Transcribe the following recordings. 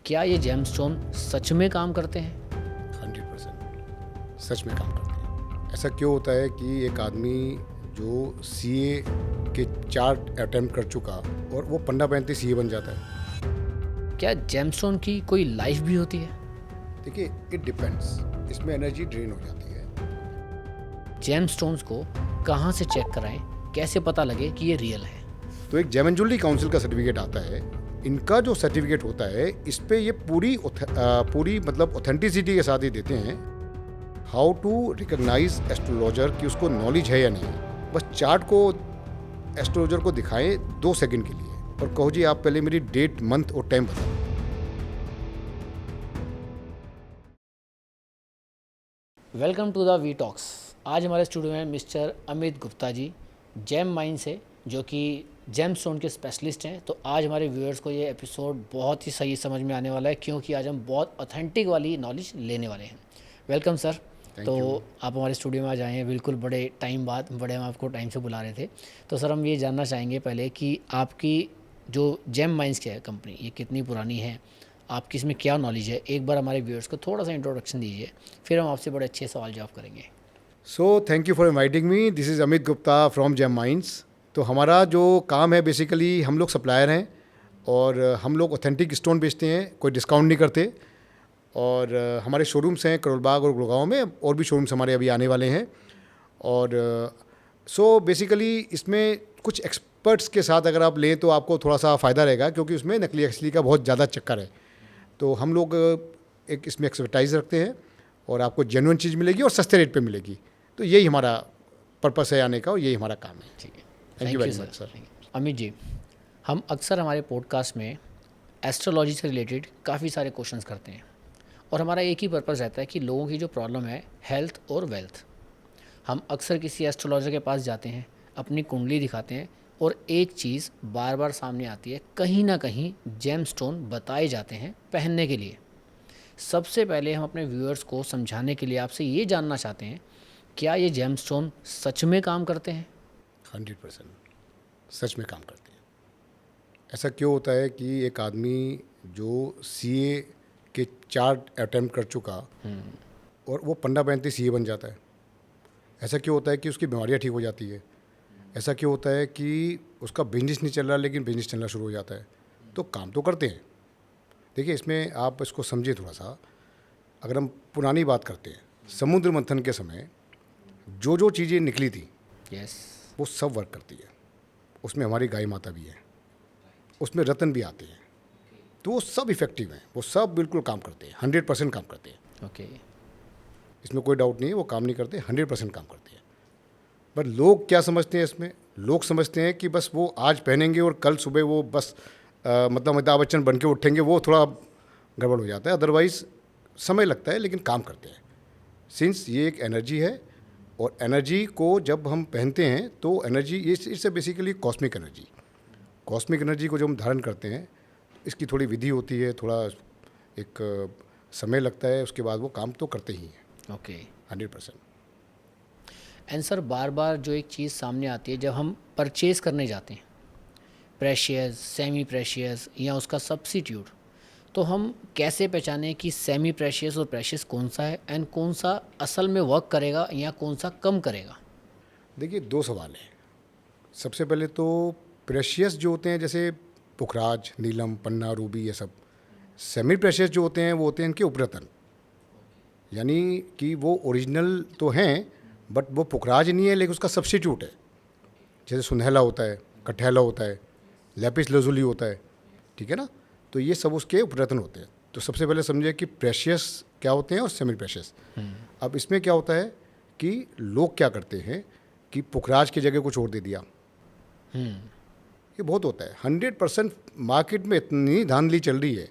क्या ये जेमस्टोन सच में काम करते हैं? 100% सच में काम करते हैं। ऐसा क्यों होता है कि एक आदमी जो सीए के 4 अटेम्प्ट कर चुका और वो पन्ना पहनते सीए बन जाता है? क्या जेमस्टोन की कोई लाइफ भी होती है? देखिए, इट डिपेंड्स, इसमें एनर्जी ड्रेन हो जाती है। जेमस्टोन्स को कहाँ से चेक कराएं? कैसे पता लगे कि ये रियल है? तो एक जेम एंड ज्वेलरी काउंसिल का सर्टिफिकेट आता है। इनका जो सर्टिफिकेट होता है इस पे ये पूरी मतलब ऑथेंटिसिटी के साथ ही देते हैं हाउ टू रिकॉग्नाइज एस्ट्रोलॉजर कि उसको नॉलेज है या नहीं। बस चार्ट को एस्ट्रोलॉजर को दिखाएं 2 सेकंड के लिए और कहो जी आप पहले मेरी डेट, मंथ और टाइम बताओ। Welcome to the V talks. आज हमारे स्टूडियो में mister Amit Gupta ji Gem Mine से, जो कि जेमस्टोन के स्पेशलिस्ट हैं। तो आज हमारे व्यूअर्स को ये एपिसोड बहुत ही सही समझ में आने वाला है, क्योंकि आज हम बहुत ऑथेंटिक वाली नॉलेज लेने वाले हैं। Welcome sir. तो आप हमारे स्टूडियो में आ जाए हैं बिल्कुल बड़े टाइम बाद, बड़े हम आपको टाइम से बुला रहे थे। तो सर हम ये जानना चाहेंगे पहले कि आपकी जो जेम माइंस की है कंपनी, ये कितनी पुरानी है, आपकी इसमें क्या नॉलेज है? एक बार हमारे व्यूअर्स को थोड़ा सा इंट्रोडक्शन दीजिए, फिर हम आपसे बड़े अच्छे सवाल जवाब करेंगे। So thank you for inviting me. This is Amit Gupta from Gem Mines. तो हमारा जो काम है बेसिकली, हम लोग सप्लायर हैं और हम लोग ऑथेंटिक स्टोन बेचते हैं, कोई डिस्काउंट नहीं करते। और हमारे शोरूम्स हैं करोल बाग और गुड़गांव में, और भी शोरूम्स हमारे अभी आने वाले हैं। और सो बेसिकली इसमें कुछ एक्सपर्ट्स के साथ अगर आप लें तो आपको थोड़ा सा फ़ायदा रहेगा, क्योंकि उसमें नकली असली का बहुत ज़्यादा चक्कर है। तो हम लोग एक इसमें एक्सपर्टाइज रखते हैं और आपको जेन्युइन चीज़ मिलेगी और सस्ते रेट पे मिलेगी। तो यही हमारा पर्पस है आने का और यही हमारा काम है। ठीक है, thank you very much sir. Amit ji, हम अक्सर हमारे पॉडकास्ट में एस्ट्रोलॉजी से रिलेटेड काफ़ी सारे क्वेश्चंस करते हैं, और हमारा एक ही पर्पस रहता है कि लोगों की जो प्रॉब्लम है हेल्थ और वेल्थ। हम अक्सर किसी एस्ट्रोलॉजर के पास जाते हैं, अपनी कुंडली दिखाते हैं, और एक चीज़ बार बार सामने आती है, कहीं ना कहीं जेमस्टोन बताए जाते हैं पहनने के लिए। सबसे पहले हम अपने व्यूअर्स को समझाने के लिए आपसे ये जानना चाहते हैं, क्या ये जेमस्टोन सच में काम करते हैं? 100% सच में काम करते हैं। ऐसा क्यों होता है कि एक आदमी जो सीए के 4 अटेम्प्ट कर चुका और वो पन्ना पहनते सीए बन जाता है? ऐसा क्यों होता है कि उसकी बीमारियाँ ठीक हो जाती है? ऐसा क्यों होता है कि उसका बिजनेस नहीं चल रहा लेकिन बिजनेस चलना शुरू हो जाता है? तो काम तो करते हैं। देखिए, इसमें आप इसको समझिए थोड़ा सा। अगर हम पुरानी बात करते हैं, समुद्र मंथन के समय जो जो चीज़ें निकली थी यस। वो सब वर्क करती है। उसमें हमारी गाय माता भी है, उसमें रतन भी आते हैं, तो वो सब इफ़ेक्टिव हैं, वो सब बिल्कुल काम करते हैं, 100% काम करते हैं। ओके। इसमें कोई डाउट नहीं है, वो काम नहीं करते, 100% काम करते हैं। पर लोग क्या समझते हैं इसमें? लोग समझते हैं कि बस वो आज पहनेंगे और कल सुबह वो बस मतलब अमिताभ बच्चन बन के उठेंगे, वो थोड़ा गड़बड़ हो जाता है। अदरवाइज़ समय लगता है लेकिन काम करते हैं। सिंस ये एक एनर्जी है, और एनर्जी को जब हम पहनते हैं तो एनर्जी, ये इससे basically cosmic energy, cosmic energy को जब हम धारण करते हैं, इसकी थोड़ी विधि होती है, थोड़ा एक समय लगता है, उसके बाद वो काम तो करते ही हैं। ओके। 100%। एंड सर, बार बार जो एक चीज़ सामने आती है जब हम परचेज़ करने जाते हैं, प्रेशियस, सेमी प्रेशियस या उसका सब्स्टिट्यूट, तो हम कैसे पहचानें कि सेमी प्रेशियस और प्रेशियस कौन सा है, एंड कौन सा असल में वर्क करेगा या कौन सा कम करेगा? देखिए, 2 सवाल हैं। सबसे पहले तो प्रेशियस जो होते हैं, जैसे पुखराज, नीलम, पन्ना, रूबी, ये सब। सेमी प्रेशियस जो होते हैं वो होते हैं इनके उपरतन, यानी कि वो ओरिजिनल तो हैं बट वो पुखराज नहीं है लेकिन उसका सब्स्टिट्यूट है। जैसे सुनहला होता है, कठहला होता है, लैपिस लजुली होता है, ठीक है ना? तो ये सब उसके उपरतन होते हैं। तो सबसे पहले समझिए कि प्रेशियस क्या होते हैं और सेमी प्रेशियस। अब इसमें क्या होता है कि लोग क्या करते हैं कि पुखराज की जगह कुछ और दे दिया। ये बहुत होता है। 100% मार्केट में इतनी धांधली चल रही है,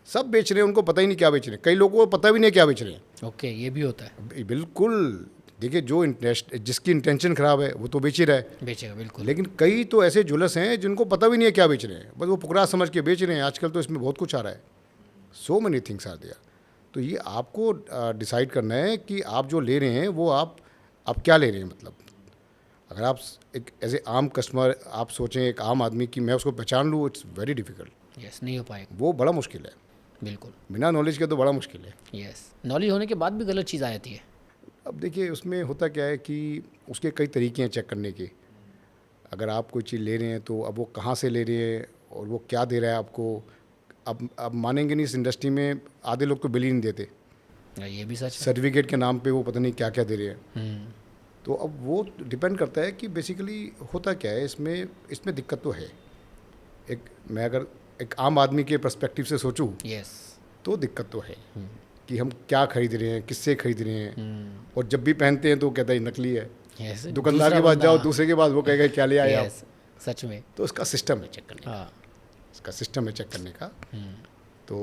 सब बेच रहे हैं, उनको पता ही नहीं क्या बेच रहे हैं। कई लोगों को पता भी नहीं क्या बेच रहे हैं। ओके, ये भी होता है। बिल्कुल। देखिए, जो इंटरेस्ट, जिसकी इंटेंशन ख़राब है वो तो बेच ही रहा है, बेचेगा बिल्कुल। लेकिन कई तो ऐसे जुलस हैं जिनको पता भी नहीं है क्या बेच रहे हैं, बस वो पुकरा समझ के बेच रहे हैं। आजकल तो इसमें बहुत कुछ आ रहा है, so many things are there. तो ये आपको डिसाइड करना है कि आप जो ले रहे हैं वो आप क्या ले रहे हैं। मतलब अगर आप एक एज ए आम कस्टमर आप सोचें, एक आम आदमी की मैं उसको पहचान लूँ, इट्स वेरी डिफ़िकल्ट। यस, नहीं हो पाएगा। वो बड़ा मुश्किल है। बिल्कुल। बिना नॉलेज के तो बड़ा मुश्किल है। यस, नॉलेज होने के बाद भी गलत चीज़ आ जाती है। अब देखिए उसमें होता क्या है कि उसके कई तरीके हैं चेक करने के। अगर आप कोई चीज़ ले रहे हैं तो अब वो कहाँ से ले रहे हैं और वो क्या दे रहा है आपको। अब मानेंगे नहीं, इस इंडस्ट्री में आधे लोग तो बिल ही नहीं देते, ये भी सच है। सर्टिफिकेट के नाम पे वो पता नहीं क्या क्या दे रहे हैं। हम्म, तो अब वो डिपेंड करता है कि बेसिकली होता क्या है इसमें। इसमें दिक्कत तो है। मैं अगर एक आम आदमी के पर्सपेक्टिव से सोचूं यस। तो दिक्कत तो है कि हम क्या खरीद रहे हैं, किससे खरीद रहे हैं। और जब भी पहनते हैं तो कहता है ये नकली है। यस, दुकानदार दूसरा के पास बंदा, जाओ, दूसरे के पास वो कहेगा क्या ले आए आप। यस, सच में। तो इसका सिस्टम है चेक करने का। हाँ। इसका सिस्टम है चेक करने का। तो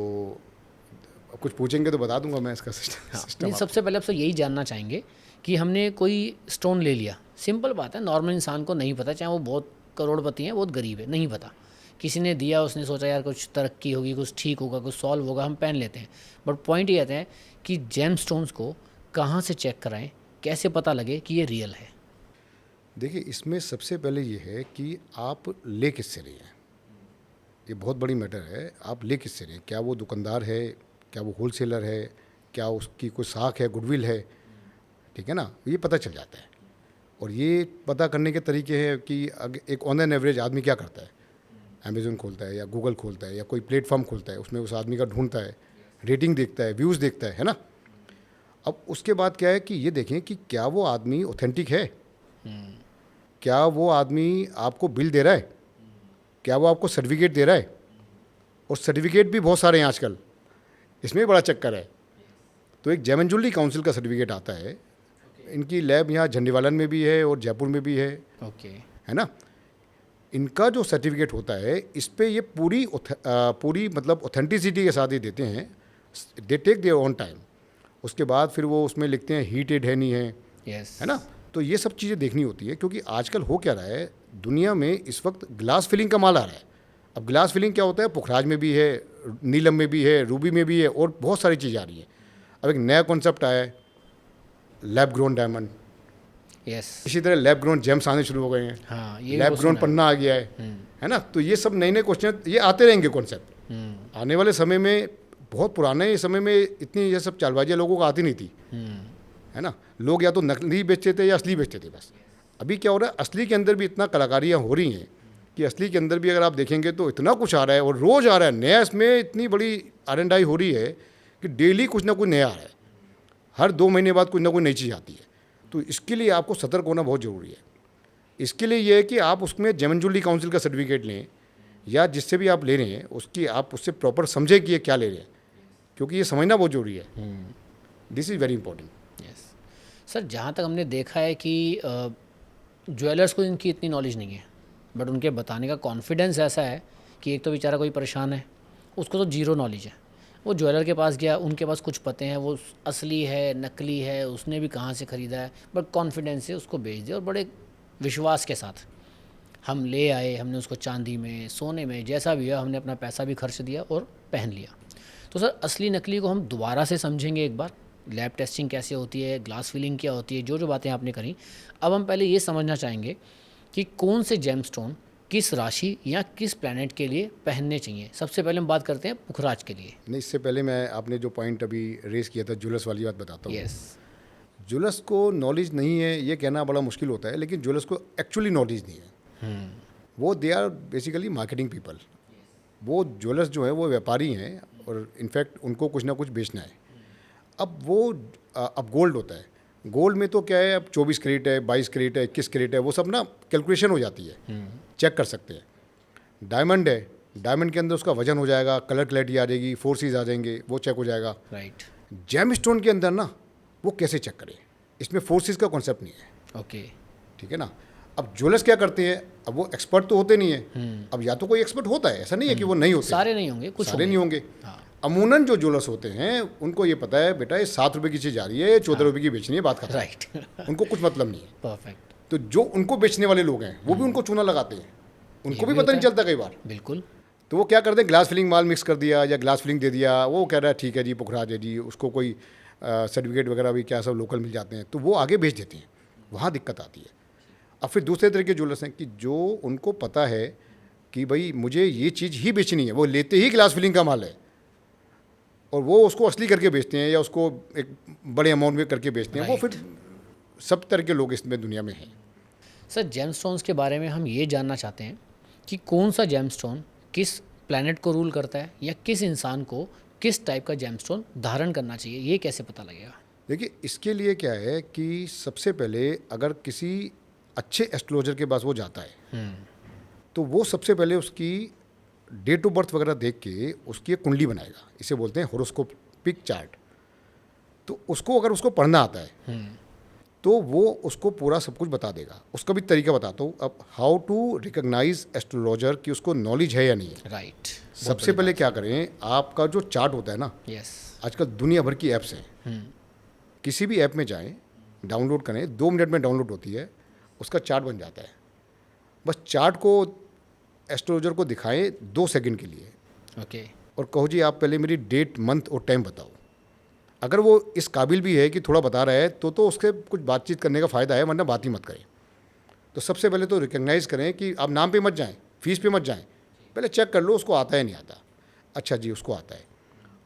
अब कुछ पूछेंगे तो बता दूंगा मैं इसका हाँ, सिस्टम नहीं, सबसे पहले आपसे यही जानना चाहेंगे कि हमने कोई स्टोन ले लिया, सिंपल बात है, नॉर्मल इंसान को नहीं पता, चाहे वो बहुत करोड़पति है, बहुत गरीब है, नहीं पता। किसी ने दिया, उसने सोचा यार कुछ तरक्की होगी, कुछ ठीक होगा, कुछ सॉल्व होगा, हम पहन लेते हैं। बट पॉइंट ये आता है कि जेम स्टोन्स को कहाँ से चेक कराएं, कैसे पता लगे कि ये रियल है। देखिए इसमें सबसे पहले ये है कि आप ले किससे रहे हैं। ये बहुत बड़ी मैटर है, आप ले किससे रहे हैं। क्या वो दुकानदार है, क्या वो होलसेलर है, क्या उसकी कोई साख है, गुडविल है, ठीक है ना, ये पता चल जाता है। और ये पता करने के तरीके हैं कि एक ऑन एन एवरेज आदमी क्या करता है, अमेज़न खोलता है या गूगल खोलता है या कोई प्लेटफॉर्म खोलता है, उसमें उस आदमी का ढूंढता है, रेटिंग देखता है, व्यूज़ देखता है ना। अब उसके बाद क्या है कि ये देखें कि क्या वो आदमी ऑथेंटिक है, क्या वो आदमी आपको बिल दे रहा है, क्या वो आपको सर्टिफिकेट दे रहा है। और सर्टिफिकेट भी बहुत सारे हैं आजकल, इसमें भी बड़ा चक्कर है। तो एक जेम एंड ज्वेलरी काउंसिल का सर्टिफिकेट आता है, इनकी लैब यहाँ झंडेवालन में भी है और जयपुर में भी है, ओके। है ना। इनका जो सर्टिफिकेट होता है इस पे ये पूरी मतलब ऑथेंटिसिटी के साथ ही देते हैं। They take their own time. उसके बाद फिर वो उसमें लिखते हैं हीटेड है नहीं है, यस, है ना। तो ये सब चीज़ें देखनी होती है, क्योंकि आजकल हो क्या रहा है दुनिया में इस वक्त ग्लास फिलिंग का माल आ रहा है। अब ग्लास फिलिंग क्या होता है, पुखराज में भी है, नीलम में भी है, रूबी में भी है, और बहुत सारी चीज़ें आ रही हैं। अब एक नया कॉन्सेप्ट आया है लैब ग्रोन डायमंड, यस। इसी तरह लैब ग्रोन जेम्स आने शुरू हो गए हैं, हाँ, ये लैब वो ग्रोन सुना पन्ना आ गया है ना। तो ये सब नए नए क्वेश्चन ये आते रहेंगे कॉन्सेप्ट आने वाले समय में। बहुत पुराने समय में इतनी ये सब चालबाजियाँ लोगों को आती नहीं थी, है ना। लोग या तो नकली बेचते थे या असली बेचते थे बस। अभी क्या हो रहा है, असली के अंदर भी इतना कलाकारियाँ हो रही हैं कि असली के अंदर भी अगर आप देखेंगे तो इतना कुछ आ रहा है और रोज़ आ रहा है नया। इसमें इतनी बड़ी R&I हो रही है कि डेली कुछ ना कुछ नया आ रहा है, हर 2 महीने बाद कुछ ना कोई नई चीज़ आती है। तो इसके लिए आपको सतर्क होना बहुत ज़रूरी है। इसके लिए ये है कि आप उसमें जेम एंड ज्वेलरी काउंसिल का सर्टिफिकेट लें, या जिससे भी आप ले रहे हैं उसकी आप उससे प्रॉपर समझें कि ये क्या ले रहे हैं, क्योंकि ये समझना बहुत ज़रूरी है। This is very important. Yes. Sir, जहाँ तक हमने देखा है कि ज्वेलर्स को इनकी इतनी नॉलेज नहीं है, बट उनके बताने का कॉन्फिडेंस ऐसा है कि एक तो बेचारा कोई परेशान है, उसको तो जीरो नॉलेज है, वो ज्वेलर के पास गया, उनके पास कुछ पते हैं, वो असली है नकली है, उसने भी कहाँ से ख़रीदा है, बट कॉन्फिडेंस से उसको बेच दिया और बड़े विश्वास के साथ हम ले आए, हमने उसको चांदी में, सोने में, जैसा भी है, हमने अपना पैसा भी खर्च दिया और पहन लिया। तो सर, असली नकली को हम दोबारा से समझेंगे एक बार, लैब टेस्टिंग कैसे होती है, ग्लास फिलिंग क्या होती है, जो जो बातें आपने करी। अब हम पहले ये समझना चाहेंगे कि कौन से जेमस्टोन किस राशि या किस प्लैनेट के लिए पहनने चाहिए। सबसे पहले हम बात करते हैं पुखराज के लिए। नहीं, इससे पहले मैं आपने जो पॉइंट अभी रेस किया था ज्वेलर्स वाली बात बताता हूँ। यस। ज्वेलर्स को नॉलेज नहीं है ये कहना बड़ा मुश्किल होता है, लेकिन ज्वेलर्स को एक्चुअली नॉलेज नहीं है। वो they are basically marketing people. वो ज्वेलर्स जो है वो व्यापारी हैं और इनफैक्ट उनको कुछ ना कुछ बेचना है। अब गोल्ड होता है, गोल्ड में तो क्या है, अब 24 कैरेट है, 22 कैरेट है, 21 कैरेट है, वो सब ना कैलकुलेशन हो जाती है, चेक कर सकते हैं। डायमंड है, डायमंड के अंदर उसका वजन हो जाएगा, कलर क्लैरिटी आ जाएगी, फोर्सेस आ जाएंगे, वो चेक हो जाएगा। राइट। जेम स्टोन के अंदर ना वो कैसे चेक करें, इसमें फोर्सेस का कॉन्सेप्ट नहीं है। ओके। ठीक है ना। अब ज्वेलर्स क्या करते हैं, अब वो एक्सपर्ट तो होते नहीं है। अब या तो कोई एक्सपर्ट होता है, ऐसा नहीं है कि वो नहीं होते, सारे नहीं होंगे, कुछ सारे नहीं होंगे। हाँ। अमूनन जो ज्वेलर्स होते हैं उनको ये पता है बेटा ये 7 रुपये की चीज़ आ रही है, 14 रुपये की बेचनी है, बात खत्म। राइट। उनको कुछ मतलब नहीं है। परफेक्ट। तो जो उनको बेचने वाले लोग हैं वो भी उनको चूना लगाते हैं, उनको भी भी पता होता नहीं है। चलता कई बार। बिल्कुल। तो वो क्या करते हैं, ग्लास फिलिंग माल मिक्स कर दिया या ग्लास फिलिंग दे दिया, वो कह रहा है ठीक है जी पुखराज है जी, उसको कोई सर्टिफिकेट वगैरह भी क्या सब लोकल मिल जाते हैं, तो वो आगे बेच देते हैं, वहाँ दिक्कत आती है। अब फिर दूसरे तरह के ज्वेलर्स हैं कि जो उनको पता है कि भाई मुझे ये चीज़ ही बेचनी है, वो लेते ही ग्लास फिलिंग का माल है, और वो उसको असली करके बेचते हैं या उसको एक बड़े अमाउंट में करके बेचते हैं, वो Right. फिर सब तरह के लोग इसमें दुनिया में हैं। सर जेमस्टोन्स के बारे में हम ये जानना चाहते हैं कि कौन सा जेमस्टोन किस प्लैनेट को रूल करता है या किस इंसान को किस टाइप का जेमस्टोन धारण करना चाहिए, ये कैसे पता लगेगा? देखिए, इसके लिए क्या है कि सबसे पहले अगर किसी अच्छे एस्ट्रोलॉजर के पास वो जाता है तो वो सबसे पहले उसकी डेट ऑफ बर्थ वगैरह देख के उसकी एक कुंडली बनाएगा, इसे बोलते हैं होरोस्कोपिक चार्ट। तो उसको अगर उसको पढ़ना आता है तो वो उसको पूरा सब कुछ बता देगा। उसका भी तरीका बताता हूँ। अब हाउ टू रिकॉग्नाइज एस्ट्रोलॉजर कि उसको नॉलेज है या नहीं है। राइट। सबसे पहले क्या करें, आपका जो चार्ट होता है ना, यस। आजकल दुनिया भर की ऐप्स हैं, किसी भी ऐप में जाएं, डाउनलोड करें, 2 मिनट में डाउनलोड होती है, उसका चार्ट बन जाता है। बस चार्ट को एस्ट्रोलॉजर को दिखाएं 2 सेकंड के लिए ओके। और कहो जी आप पहले मेरी डेट, मंथ और टाइम बताओ। अगर वो इस काबिल भी है कि थोड़ा बता रहा है तो उसके कुछ बातचीत करने का फ़ायदा है, वरना बात ही मत करें। तो सबसे पहले तो रिकग्नाइज़ करें कि आप नाम पे मत जाएं, फीस पे मत जाएं, पहले चेक कर लो उसको आता है नहीं आता। अच्छा जी, उसको आता है।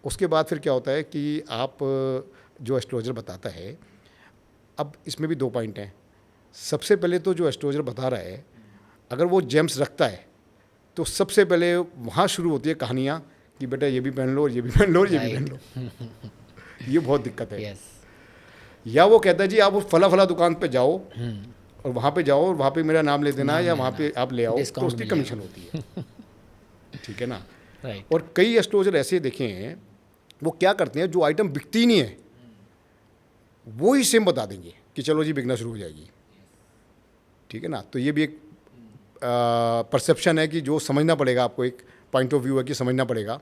उसके बाद फिर क्या होता है कि आप जो एस्ट्रोलॉजर बताता है, अब इसमें भी 2 पॉइंट हैं। सबसे पहले तो जो एस्ट्रोलॉजर बता रहा है, अगर वो जेम्स रखता है तो सबसे पहले वहाँ शुरू होती है कहानियाँ कि बेटा ये भी पहन लो और ये भी पहन लो और ये भी पहन लो। ये बहुत दिक्कत है। यस। या वो कहता है जी आप उस फला फला दुकान पे जाओ और वहाँ पे जाओ और वहाँ पे मेरा नाम ले देना या वहाँ पे आप ले आओ, तो Discount उसकी मिलेगा। कमीशन होती है। ठीक है ना। राइट। और कई एस्ट्रोलॉजर ऐसे देखे हैं, वो क्या करते हैं, जो आइटम बिकती ही नहीं है वो ही सेम बता देंगे कि चलो जी बिकना शुरू हो जाएगी। ठीक है ना। तो ये भी एक परसेप्शन है कि जो समझना पड़ेगा आपको, एक पॉइंट ऑफ व्यू है कि समझना पड़ेगा।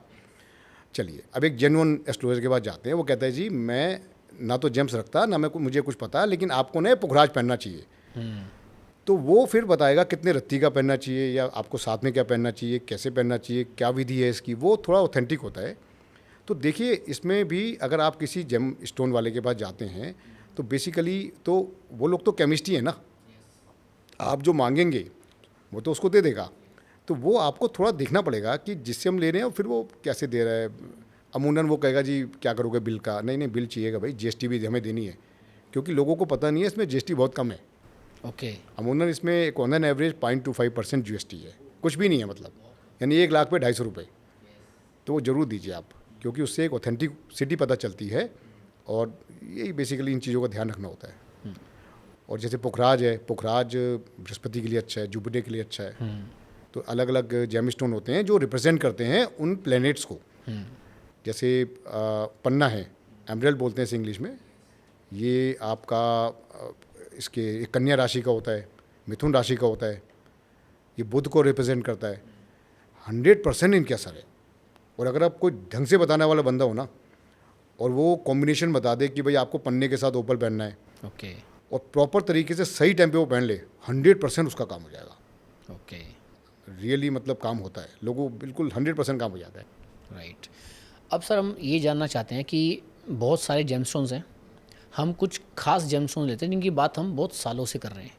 चलिए, अब एक जेन्युइन एस्ट्रोलॉजर के पास जाते हैं। वो कहता है जी मैं ना तो जेम्स रखता ना मुझे कुछ पता, लेकिन आपको ना पुखराज पहनना चाहिए। तो वो फिर बताएगा कितने रत्ती का पहनना चाहिए या आपको साथ में क्या पहनना चाहिए, कैसे पहनना चाहिए, क्या विधि है इसकी, वो थोड़ा ऑथेंटिक होता है। तो देखिए, इसमें भी अगर आप किसी जेम स्टोन वाले के पास जाते हैं तो बेसिकली तो वो लोग तो केमिस्ट्री है ना, आप जो मांगेंगे वो तो उसको दे देगा। तो वो आपको थोड़ा देखना पड़ेगा कि जिससे हम ले रहे हैं फिर वो कैसे दे रहा है। अमूमन वो कहेगा जी क्या करोगे बिल का, नहीं बिल चाहिएगा भाई, जीएसटी भी हमें देनी है, क्योंकि लोगों को पता नहीं है इसमें जीएसटी बहुत कम है। ओके। अमूमन इसमें एक ऑन एन एवरेज 0.25% जीएसटी है, कुछ भी नहीं है मतलब, यानी 1 लाख पे 250 रुपये। तो वो ज़रूर दीजिए आप, क्योंकि उससे एक ऑथेंटिसिटी पता चलती है। और यही बेसिकली इन चीज़ों का ध्यान रखना होता है। और जैसे पुखराज है, पुखराज बृहस्पति के लिए अच्छा है, जुपिटर के लिए अच्छा है। तो अलग अलग जेमस्टोन होते हैं जो रिप्रेजेंट करते हैं उन प्लैनेट्स को। जैसे पन्ना है, एमरल्ड बोलते हैं इसे इंग्लिश में, ये आपका इसके कन्या राशि का होता है, मिथुन राशि का होता है, ये बुध को रिप्रेजेंट करता है। 100% इनके असर है। और अगर आप कोई ढंग से बताने वाला बंदा हो ना, और वो कॉम्बिनेशन बता दे कि भाई आपको पन्ने के साथ ओपल पहनना है, ओके। और प्रॉपर तरीके से सही टाइम पे वो पहन ले, 100% उसका काम हो जाएगा। ओके। रियली मतलब काम होता है, लोगों बिल्कुल 100% काम हो जाता है। राइट। अब सर हम ये जानना चाहते हैं कि बहुत सारे जेमस्टोन्स हैं, हम कुछ खास जेमस्टोन लेते हैं जिनकी बात हम बहुत सालों से कर रहे हैं।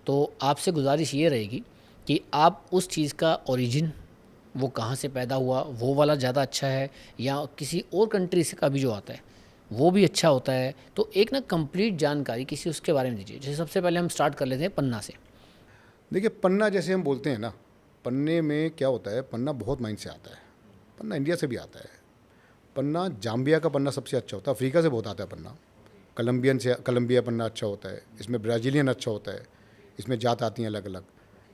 तो आपसे गुजारिश ये रहेगी कि आप उस चीज़ का ओरिजिन, वो कहाँ से पैदा हुआ, वो वाला ज़्यादा अच्छा है या किसी और कंट्री से का भी जो आता है वो भी अच्छा होता है, तो एक ना कंप्लीट जानकारी किसी उसके बारे में दीजिए। जैसे सबसे पहले हम स्टार्ट कर लेते हैं पन्ना से। देखिए, पन्ना जैसे हम बोलते हैं ना, पन्ने में क्या होता है, पन्ना बहुत माइंड से आता है। पन्ना इंडिया से भी आता है। पन्ना जाम्बिया का पन्ना सबसे अच्छा होता है, अफ्रीका से बहुत आता है पन्ना। कोलंबिया पन्ना अच्छा होता है, इसमें ब्राज़ीलियन अच्छा होता है, इसमें जात आती हैं अलग अलग,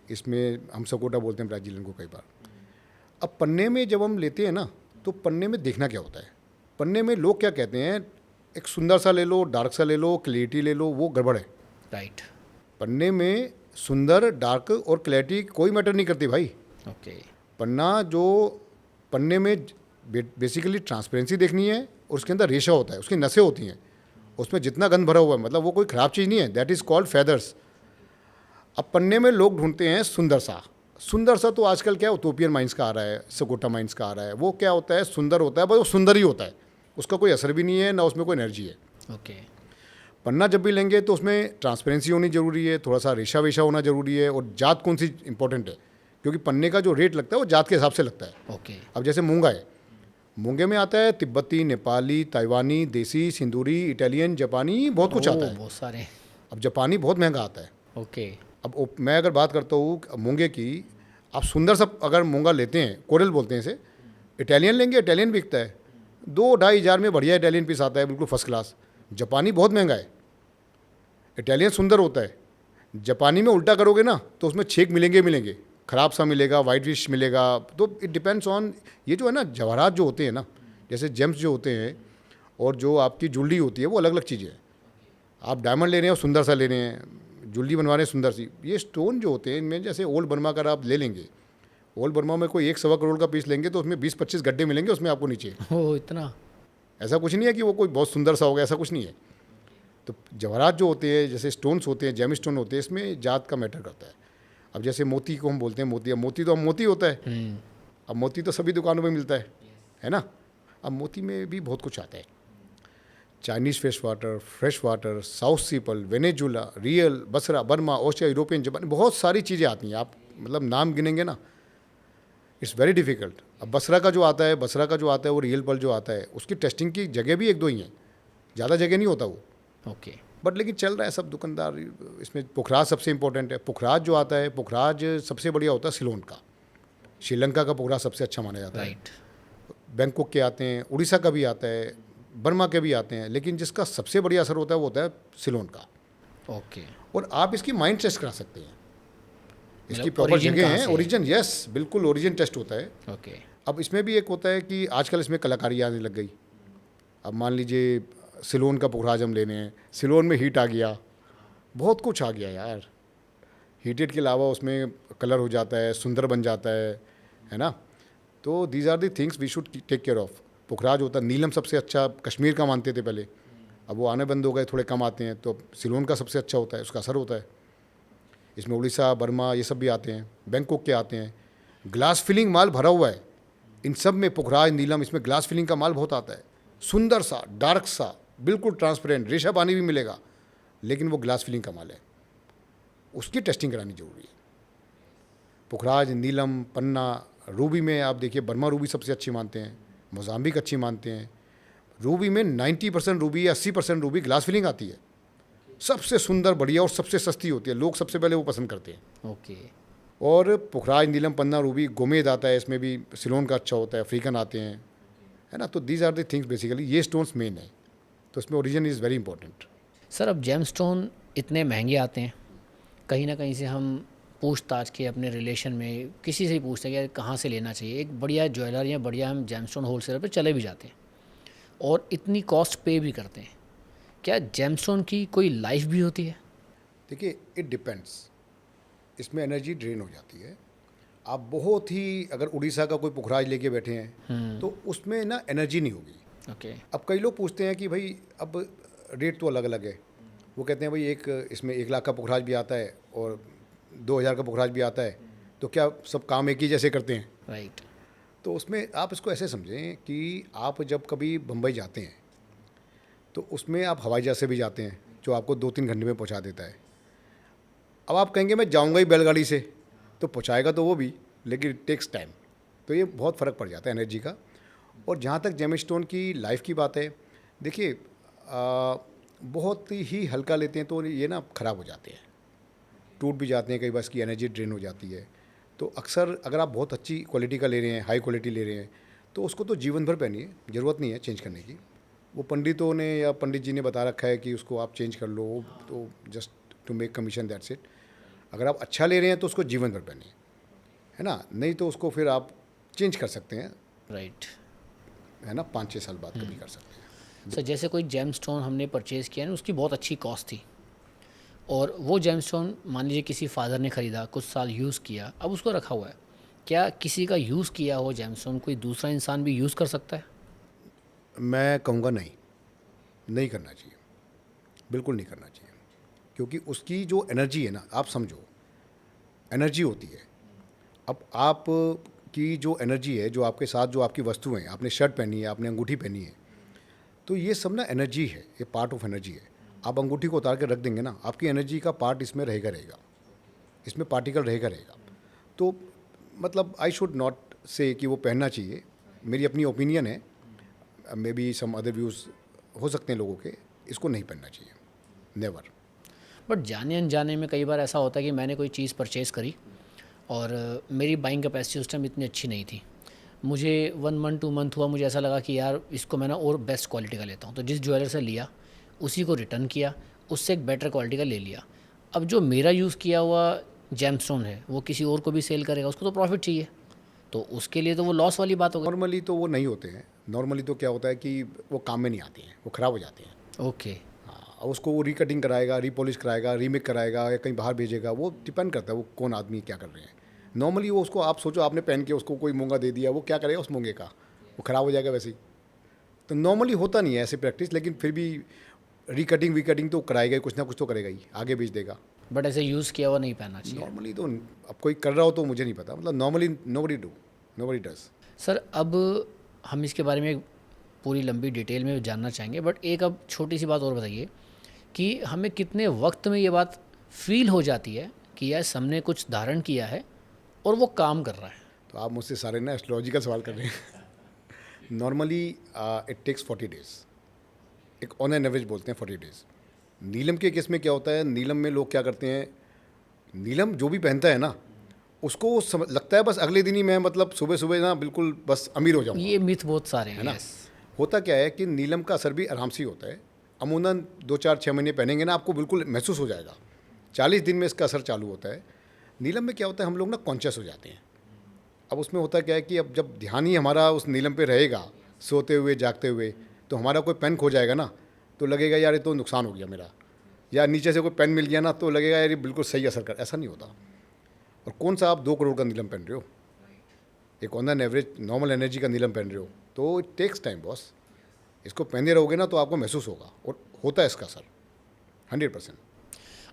इसमें हम सकोटा बोलते हैं ब्राज़ीलियन को कई बार। अब पन्ने में जब हम लेते हैं ना, तो पन्ने में देखना क्या होता है। पन्ने में लोग क्या कहते हैं, एक सुंदर सा ले लो, डार्क सा ले लो, क्लैरिटी ले लो, वो गड़बड़ है। राइट। पन्ने में सुंदर, डार्क और क्लैरिटी कोई मैटर नहीं करती भाई। ओके। पन्ना जो पन्ने में बेसिकली ट्रांसपेरेंसी देखनी है, और उसके अंदर रेशा होता है, उसकी नसें होती हैं, उसमें जितना गंध भरा हुआ है, मतलब वो कोई ख़राब चीज़ नहीं है, दैट इज़ कॉल्ड फेदर्स। अब पन्ने में लोग ढूंढते हैं सुंदर सा। सुंदर सा तो आजकल क्या उतोपियन माइंस का आ रहा है, सकोटा माइंस का आ रहा है। वो क्या होता है, सुंदर होता है, बस वो सुंदर ही होता है, उसका कोई असर भी नहीं है, ना उसमें कोई एनर्जी है। ओके। पन्ना जब भी लेंगे तो उसमें ट्रांसपेरेंसी होनी ज़रूरी है, थोड़ा सा रेशा वेशा होना ज़रूरी है, और जात कौन सी इंपॉर्टेंट है, क्योंकि पन्ने का जो रेट लगता है वो जात के हिसाब से लगता है। ओके। अब जैसे मूंगा है, मूंगे में आता है तिब्बती, नेपाली, ताइवानी, देसी, सिंदूरी, इटालियन, जापानी, बहुत कुछ आता है। बहुत सारे। अब जापानी बहुत महंगा आता है। ओके। अब मैं अगर बात करता हूँ मूंगे की, आप सुंदर सा अगर मूंगा लेते हैं, कोरल बोलते हैं इसे, इटालियन लेंगे, इटालियन बिकता है 2-2.5 हज़ार में, बढ़िया इटालियन पीस आता है बिल्कुल फर्स्ट क्लास। जापानी बहुत महंगा है, इटालियन सुंदर होता है। जापानी में उल्टा करोगे ना तो उसमें छेक मिलेंगे, ख़राब सा मिलेगा, वाइट फिश मिलेगा। तो इट डिपेंड्स ऑन, ये जो है ना जवाहरात जो होते हैं ना, जैसे जेम्स जो होते हैं और जो आपकी ज्वेलरी होती है वो अलग अलग चीज़ें हैं। आप डायमंड ले रहे हैं और सुंदर सा ले रहे हैं, ज्वेलरी बनवा रहे हैं सुंदर सी। ये स्टोन जो होते हैं इनमें, जैसे ओल्ड बर्मा का आप ले लेंगे, ओल्ड बर्मा में कोई 1-1.25 करोड़ का पीस लेंगे तो उसमें 20-25 गड्ढे मिलेंगे उसमें आपको नीचे। ओ इतना। ऐसा कुछ नहीं है कि वो कोई बहुत सुंदर सा होगा, ऐसा कुछ नहीं है। तो जवाहरात जो होते हैं, जैसे स्टोन्स होते हैं, जेम स्टोन होते हैं, इसमें जात का मैटर करता है। अब जैसे मोती को हम बोलते हैं मोती, अब मोती तो हम मोती होता है। अब मोती तो सभी दुकानों में मिलता है ना। अब मोती में भी बहुत कुछ आता है, Chinese fresh water, south sea pearl, Venezuela, रियल, Basra, Burma, Austria, European, Japan, बहुत सारी चीज़ें आती हैं। आप मतलब नाम गिनेंगे ना, इट्स वेरी डिफ़िकल्ट। अब बसरा का जो आता है वो रियल पल जो आता है, उसकी टेस्टिंग की जगह भी 1-2 ही हैं, ज़्यादा जगह नहीं होता वो। ओके। बट लेकिन चल रहा है सब दुकानदार। इसमें पुखराज सबसे इंपॉर्टेंट है। पुखराज जो आता है, पुखराज सबसे बढ़िया होता है सिलोन का। श्रीलंका का पुखराज सबसे अच्छा माना जाता है। राइट। बैंकॉक के आते हैं, उड़ीसा का भी आता है, बर्मा के भी आते हैं, लेकिन जिसका सबसे बढ़िया असर होता है वो होता है सिलोन का। ओके। और आप इसकी माइंड टेस्ट करा सकते हैं, इसकी मतलब प्रॉपर origin जगह कहाँ है, से है? ओरिजिन, यस बिल्कुल ओरिजिन टेस्ट होता है। ओके। अब इसमें भी एक होता है कि आजकल इसमें कलाकारी आने लग गई। अब मान लीजिए सिलोन का पुखराज हम लेने हैं, सिलोन में हीट आ गया, बहुत कुछ आ गया यार। हीटेड के अलावा उसमें कलर हो जाता है, सुंदर बन जाता है ना। तो these are the things we should take care of. पुखराज होता है, नीलम सबसे अच्छा कश्मीर का मानते थे पहले, अब वो आने बंद हो गए, थोड़े कम आते हैं, तो सिलोन का सबसे अच्छा होता है, उसका असर होता है। इसमें उड़ीसा, बर्मा ये सब भी आते हैं, बैंकॉक के आते हैं। ग्लास फिलिंग माल भरा हुआ है इन सब में, पुखराज, नीलम, इसमें ग्लास फिलिंग का माल बहुत आता है, सुंदर सा, डार्क सा, बिल्कुल ट्रांसपेरेंट, रेशा पानी भी मिलेगा, लेकिन वो ग्लास फिलिंग का माल है, उसकी टेस्टिंग करानी जरूरी है। पुखराज, नीलम, पन्ना, रूबी में आप देखिए, बर्मा रूबी सबसे अच्छी मानते हैं, मोजाम्बिक अच्छी मानते हैं। रूबी में 90% रूबी या 80% रूबी ग्लास फिलिंग आती है, सबसे सुंदर, बढ़िया और सबसे सस्ती होती है, लोग सबसे पहले वो पसंद करते हैं। ओके। और पुखराज, नीलम, पन्ना, रूबी, गोमेद आता है, इसमें भी सिलोन का अच्छा होता है, अफ्रीकन आते हैं, है ना। तो these are the things basically, ये स्टोन्स मेन है, तो इसमें origin is very important. Sir अब जेमस्टोन इतने महंगे आते हैं, कहीं ना कहीं से हम पूछताछ के अपने रिलेशन में किसी से ही पूछते हैं कि यार कहाँ से लेना चाहिए, एक बढ़िया ज्वेलर या बढ़िया हम जेमस्टोन होलसेलर पे चले भी जाते हैं और इतनी कॉस्ट पे भी करते हैं। क्या जेमस्टोन की कोई लाइफ भी होती है? देखिए, इट डिपेंड्स, इसमें एनर्जी ड्रेन हो जाती है। आप बहुत ही, अगर उड़ीसा का कोई पुखराज लेके बैठे हैं तो उसमें ना एनर्जी नहीं होगी। ओके। अब कई लोग पूछते हैं कि भाई अब रेट तो अलग अलग है, वो कहते हैं भाई एक इसमें 1 लाख का पुखराज भी आता है और 2,000 का पुखराज भी आता है, तो क्या सब काम एक ही जैसे करते हैं? राइट। तो उसमें आप इसको ऐसे समझें कि आप जब कभी बम्बई जाते हैं तो उसमें आप हवाई जहाज़ से भी जाते हैं जो आपको 2-3 घंटे में पहुंचा देता है। अब आप कहेंगे मैं जाऊंगा ही बैलगाड़ी से, तो पहुंचाएगा तो वो भी, लेकिन इट टेक्स टाइम, तो ये बहुत फ़र्क पड़ जाता है एनर्जी का। और जहाँ तक जेमस्टोन की लाइफ की बात है, देखिए बहुत ही हल्का लेते हैं तो ये ना ख़राब हो जाते हैं, टूट भी जाते हैं कई बार, इसकी एनर्जी ड्रेन हो जाती है। तो अक्सर अगर आप बहुत अच्छी क्वालिटी का ले रहे हैं, हाई क्वालिटी ले रहे हैं, तो उसको तो जीवन भर पहनिए, ज़रूरत नहीं है चेंज करने की। वो पंडितों ने या पंडित जी ने बता रखा है कि उसको आप चेंज कर लो, तो just to make commission, that's it. अगर आप अच्छा ले रहे हैं तो उसको जीवन भर पहनिए, है ना, नहीं तो उसको फिर आप चेंज कर सकते हैं, राइट। है ना, 5-6 साल बाद कभी कर सकते हैं। सर जैसे कोई जेमस्टोन हमने परचेज़ किया ना, उसकी बहुत अच्छी कॉस्ट थी और वो जेमस्टोन मान लीजिए किसी फादर ने ख़रीदा, कुछ साल यूज़ किया, अब उसको रखा हुआ है, क्या किसी का यूज़ किया हो जेमस्टोन कोई दूसरा इंसान भी यूज़ कर सकता है? मैं कहूँगा नहीं, नहीं करना चाहिए, बिल्कुल नहीं करना चाहिए, क्योंकि उसकी जो एनर्जी है ना, आप समझो एनर्जी होती है। अब आप की जो एनर्जी है, जो आपके साथ जो आपकी वस्तु हैं, आपने शर्ट पहनी है, आपने अंगूठी पहनी है, तो ये सब ना एनर्जी है, ये पार्ट ऑफ एनर्जी है। आप अंगूठी को उतार के रख देंगे ना, आपकी एनर्जी का पार्ट इसमें रहेगा, इसमें पार्टिकल रहेगा। तो मतलब आई शुड नॉट से कि वो पहनना चाहिए, मेरी अपनी ओपिनियन है, maybe some other views हो सकते हैं लोगों के, इसको नहीं पहनना चाहिए, नेवर। बट जाने अनजाने में कई बार ऐसा होता है कि मैंने कोई चीज़ परचेज़ करी और मेरी बाइंग कैपेसिटी उस टाइम इतनी अच्छी नहीं थी। मुझे 1 मंथ 2 मंथ हुआ, मुझे ऐसा लगा कि यार इसको मैं ना और बेस्ट क्वालिटी का लेता हूँ। तो जिस ज्वेलर से लिया उसी को रिटर्न किया, उससे एक बेटर क्वालिटी का ले लिया। अब जो मेरा यूज़ किया हुआ जेमस्टोन है वो किसी और को भी सेल करेगा, उसको तो प्रॉफिट चाहिए, तो उसके लिए तो वो लॉस वाली बात होगी। नॉर्मली तो वो नहीं होते हैं। नॉर्मली तो क्या होता है कि वो काम में नहीं आते हैं, वो ख़राब हो जाते हैं। ओके। हाँ, और उसको वो रीकटिंग कराएगा, रीपॉलिश कराएगा, रीमेक कराएगा या कहीं बाहर भेजेगा, वो डिपेंड करता है वो कौन आदमी क्या कर रहे हैं। नॉर्मली वो उसको आप सोचो आपने पहन के उसको कोई मूंगा दे दिया, वो क्या करेगा उस मूंगे का, वो ख़राब हो जाएगा वैसे ही। तो नॉर्मली होता नहीं है ऐसे प्रैक्टिस, लेकिन फिर भी रीकटिंग वीकटिंग तो कराएगा ही, कुछ ना कुछ तो करेगा ही, आगे भेज देगा। बट ऐसे यूज़ किया हुआ नहीं पहनना चाहिए। नॉर्मली तो अब कोई कर रहा हो तो मुझे नहीं पता, मतलब नॉर्मली नोबडी डज। सर अब हम इसके बारे में पूरी लंबी डिटेल में जानना चाहेंगे, बट एक अब छोटी सी बात और बताइए कि हमें कितने वक्त में ये बात फील हो जाती है कि यार हमने कुछ धारण किया है और वो काम कर रहा है। तो आप मुझसे सारे ना एस्ट्रोलॉजिकल सवाल कर रहे हैं। नॉर्मली इट टेक्स 40 डेज, एक ऑन एन एवरेज बोलते हैं 40 डेज। नीलम के केस में क्या होता है, नीलम में लोग क्या करते हैं, नीलम जो भी पहनता है ना उसको लगता है बस अगले दिन ही मैं मतलब सुबह सुबह ना बिल्कुल बस अमीर हो जाऊँगा। ये मिथ बहुत सारे हैं है ना। yes। होता क्या है कि नीलम का असर भी आराम से ही होता है। अमूमन 2 4 6 महीने पहनेंगे ना आपको बिल्कुल महसूस हो जाएगा, 40 दिन में इसका असर चालू होता है। नीलम में क्या होता है, हम लोग ना कॉन्शियस हो जाते हैं। अब उसमें होता क्या है कि अब जब ध्यान ही हमारा उस नीलम पे रहेगा, सोते हुए जागते हुए, तो हमारा कोई पेन खो जाएगा ना तो लगेगा यार ये तो नुकसान हो गया मेरा, या नीचे से कोई पेन मिल गया ना तो लगेगा यार ये बिल्कुल सही असर कर। ऐसा नहीं होता। और कौन सा आप 2 करोड़ का नीलम पहन रहे हो, एक on an average normal energy का नीलम पहन रहे हो, तो इट टेक्स टाइम बॉस। इसको पहने रहोगे ना तो आपको महसूस होगा और होता है इसका असर 100%।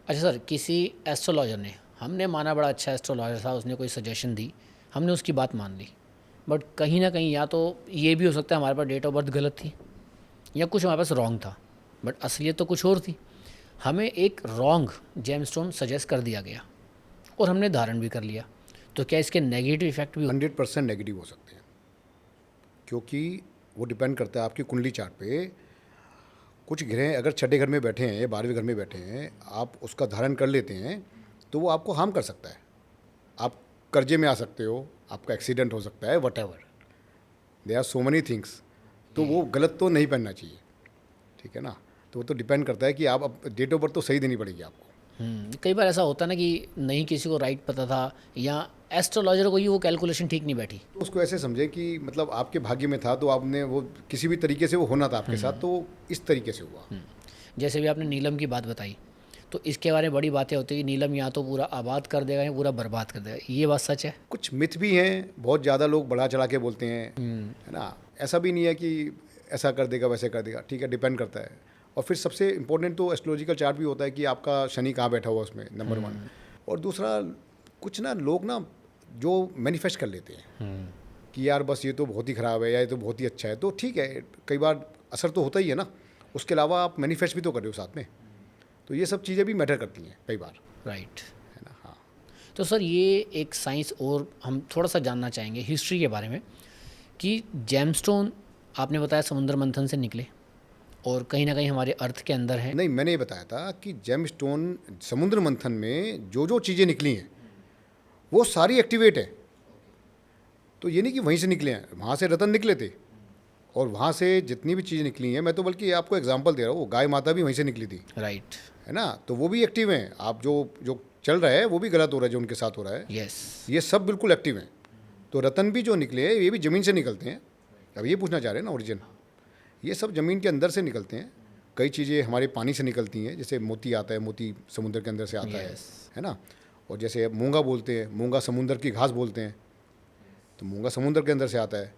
अच्छा सर, किसी एस्ट्रोलॉजर ने, हमने माना बड़ा अच्छा एस्ट्रोलॉजर था, उसने कोई सजेशन दी, हमने उसकी बात मान ली, बट कहीं ना कहीं या तो ये भी हो सकता है हमारे पास डेट ऑफ बर्थ गलत थी या कुछ हमारे पास रॉन्ग था, बट असलियत तो कुछ और थी। हमें एक रॉन्ग जेमस्टोन सजेस्ट कर दिया गया और हमने धारण भी कर लिया, तो क्या इसके नेगेटिव इफेक्ट भी 100% नेगेटिव हो सकते हैं, क्योंकि वो डिपेंड करता है आपकी कुंडली चार्ट पे। कुछ ग्रह अगर छठे घर में बैठे हैं, 12वें घर में बैठे हैं, आप उसका धारण कर लेते हैं तो वो आपको हार्म कर सकता है। आप कर्जे में आ सकते हो, आपका एक्सीडेंट हो सकता है, whatever, they are so many things. तो वो गलत तो नहीं पहनना चाहिए, ठीक है ना। तो वो तो डिपेंड करता है कि आप अब डेट ऑफ बर्थ तो सही देनी पड़ेगी आपको। कई बार ऐसा होता है ना कि नहीं किसी को राइट पता था या एस्ट्रोलॉजर को ही वो कैलकुलेशन ठीक नहीं बैठी। तो उसको ऐसे समझें कि मतलब आपके भाग्य में था तो आपने वो किसी भी तरीके से वो होना था आपके साथ, तो इस तरीके से हुआ। जैसे भी आपने नीलम की बात बताई, तो इसके बारे में बड़ी बातें होती है कि नीलम या तो पूरा आबाद कर देगा या पूरा बर्बाद कर देगा, ये बात सच है? कुछ मिथ भी हैं, बहुत ज़्यादा लोग बढ़ा चढ़ा के बोलते हैं, है ना। ऐसा भी नहीं है कि ऐसा कर देगा वैसे कर देगा, ठीक है, डिपेंड करता है। और फिर सबसे इम्पोर्टेंट तो एस्ट्रोलॉजिकल चार्ट भी होता है कि आपका शनि कहाँ बैठा हुआ उसमें, नंबर 1। और दूसरा, कुछ ना लोग ना जो मैनिफेस्ट कर लेते हैं कि यार बस ये तो बहुत ही ख़राब है या ये तो बहुत ही अच्छा है, तो ठीक है, कई बार असर तो होता ही है ना। उसके अलावा आप मैनिफेस्ट भी तो कर रहे हो साथ में, तो ये सब चीज़ें भी मैटर करती हैं कई बार, राइट। है ना। हाँ, तो सर ये एक साइंस और हम थोड़ा सा जानना चाहेंगे हिस्ट्री के बारे में कि जेमस्टोन आपने बताया समुद्र मंथन से निकले और कहीं ना कहीं हमारे अर्थ के अंदर है। नहीं, मैंने ये बताया था कि जेमस्टोन समुद्र मंथन में जो जो चीज़ें निकली हैं वो सारी एक्टिवेट है। तो ये नहीं कि वहीं से निकले हैं, वहाँ से रतन निकले थे और वहाँ से जितनी भी चीज़ें निकली हैं, मैं तो बल्कि आपको एग्जांपल दे रहा हूँ, गाय माता भी वहीं से निकली थी, राइट। है ना। तो वो भी एक्टिव हैं। आप जो जो चल रहा है वो भी गलत हो रहा है जो उनके साथ हो रहा है, यस। ये सब बिल्कुल एक्टिव हैं। तो रतन भी जो निकले हैं ये भी ज़मीन से निकलते हैं। अब ये पूछना चाह रहे हैं ना ओरिजिन, ये सब ज़मीन के अंदर से निकलते हैं। कई चीज़ें हमारे पानी से निकलती हैं, जैसे मोती आता है, मोती समुद्र के अंदर से आता है ना। और जैसे मूंगा बोलते हैं, मूंगा समुद्र की घास बोलते हैं, तो मूंगा समुद्र के अंदर से आता है।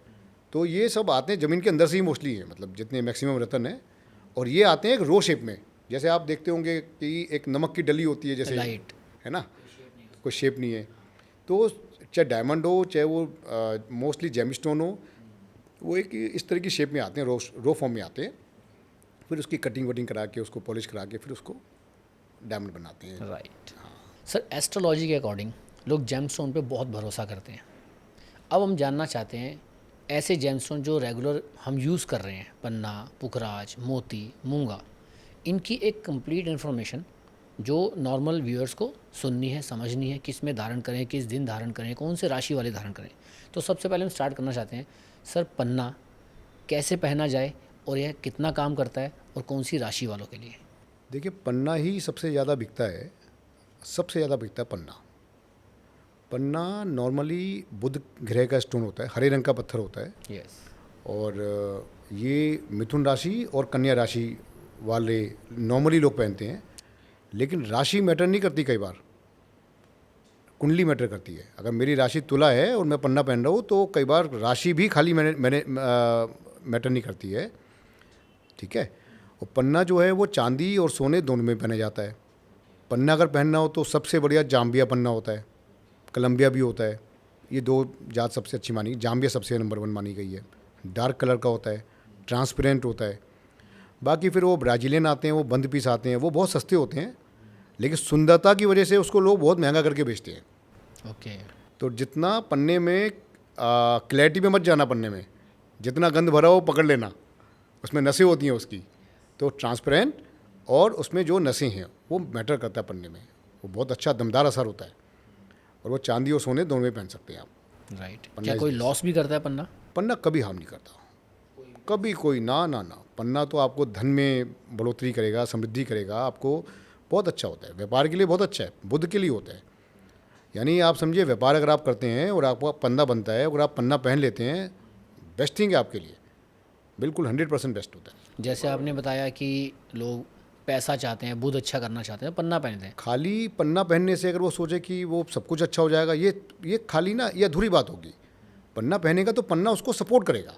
तो ये सब आते हैं ज़मीन के अंदर से ही मोस्टली है, मतलब जितने मैक्सिमम रतन है। और ये आते हैं एक रो शेप में, जैसे आप देखते होंगे कि एक नमक की डली होती है जैसे, राइट। है ना, कोई शेप नहीं है। तो चाहे डायमंड हो, चाहे वो मोस्टली जेमस्टोन हो, वो एक इस तरह की शेप में आते हैं, रो फॉर्म में आते हैं। फिर उसकी कटिंग वटिंग करा के, उसको पॉलिश करा के फिर उसको डायमंड बनाते हैं। राइट। सर एस्ट्रोलॉजी के अकॉर्डिंग लोग जेमस्टोन पे बहुत भरोसा करते हैं। अब हम जानना चाहते हैं ऐसे जेमस्टोन जो रेगुलर हम यूज़ कर रहे हैं, पन्ना, पुखराज, मोती, मूंगा, इनकी एक कंप्लीट इन्फॉर्मेशन जो नॉर्मल व्यूअर्स को सुननी है, समझनी है, किस में धारण करें, किस दिन धारण करें, कौन से राशि वाले धारण करें। तो सबसे पहले हम स्टार्ट करना चाहते हैं सर, पन्ना कैसे पहना जाए और यह कितना काम करता है और कौन सी राशि वालों के लिए। देखिए, पन्ना ही सबसे ज़्यादा बिकता है, सबसे ज़्यादा बिकता है पन्ना। पन्ना नॉर्मली बुध ग्रह का स्टोन होता है, हरे रंग का पत्थर होता है। यस। और ये मिथुन राशि और कन्या राशि वाले नॉर्मली लोग पहनते हैं, लेकिन राशि मैटर नहीं करती, कई बार कुंडली मैटर करती है। अगर मेरी राशि तुला है और मैं पन्ना पहन रहा हूँ तो कई बार राशि भी खाली मैंने मैटर नहीं करती है, ठीक है। और पन्ना जो है वो चांदी और सोने दोनों में पहना जाता है। पन्ना अगर पहनना हो तो सबसे बढ़िया जाम्बिया पन्ना होता है, कोलंबिया भी होता है। ये दो जात सबसे अच्छी मानी, जाम्बिया सबसे नंबर 1 मानी गई है। डार्क कलर का होता है, ट्रांसपेरेंट होता है। बाकी फिर वो ब्राज़ीलियन आते हैं, वो बंद पीस आते हैं, वो बहुत सस्ते होते हैं, लेकिन सुंदरता की वजह से उसको लोग बहुत महंगा करके बेचते हैं। ओके। तो जितना पन्ने में क्लैरिटी में मत जाना, पन्ने में जितना गंद भरा हो पकड़ लेना, उसमें नसें होती हैं उसकी। तो ट्रांसपेरेंट और उसमें जो नसें हैं वो मैटर करता है पन्ने में, वो बहुत अच्छा दमदार असर होता है। और वो चांदी और सोने दोनों में पहन सकते हैं आप। राइट। पन्ना क्या कोई लॉस भी करता है पन्ना? पन्ना कभी हार्म नहीं करता, कभी कोई ना ना ना। पन्ना तो आपको धन में बढ़ोतरी करेगा, समृद्धि करेगा, आपको बहुत अच्छा होता है। व्यापार के लिए बहुत अच्छा है, बुध के लिए होता है। यानी आप समझिए, व्यापार अगर आप करते हैं और आपका पन्ना बनता है, अगर आप पन्ना पहन लेते हैं, बेस्ट थिंग है आपके लिए, बिल्कुल 100% बेस्ट होता है। जैसे आपने बताया कि लोग पैसा चाहते हैं, बुध अच्छा करना चाहते हैं, पन्ना पहनते हैं। खाली पन्ना पहनने से अगर वो सोचे कि वो सब कुछ अच्छा हो जाएगा, ये खाली ना, ये अधूरी बात होगी। पन्ना पहनेगा तो पन्ना उसको सपोर्ट करेगा,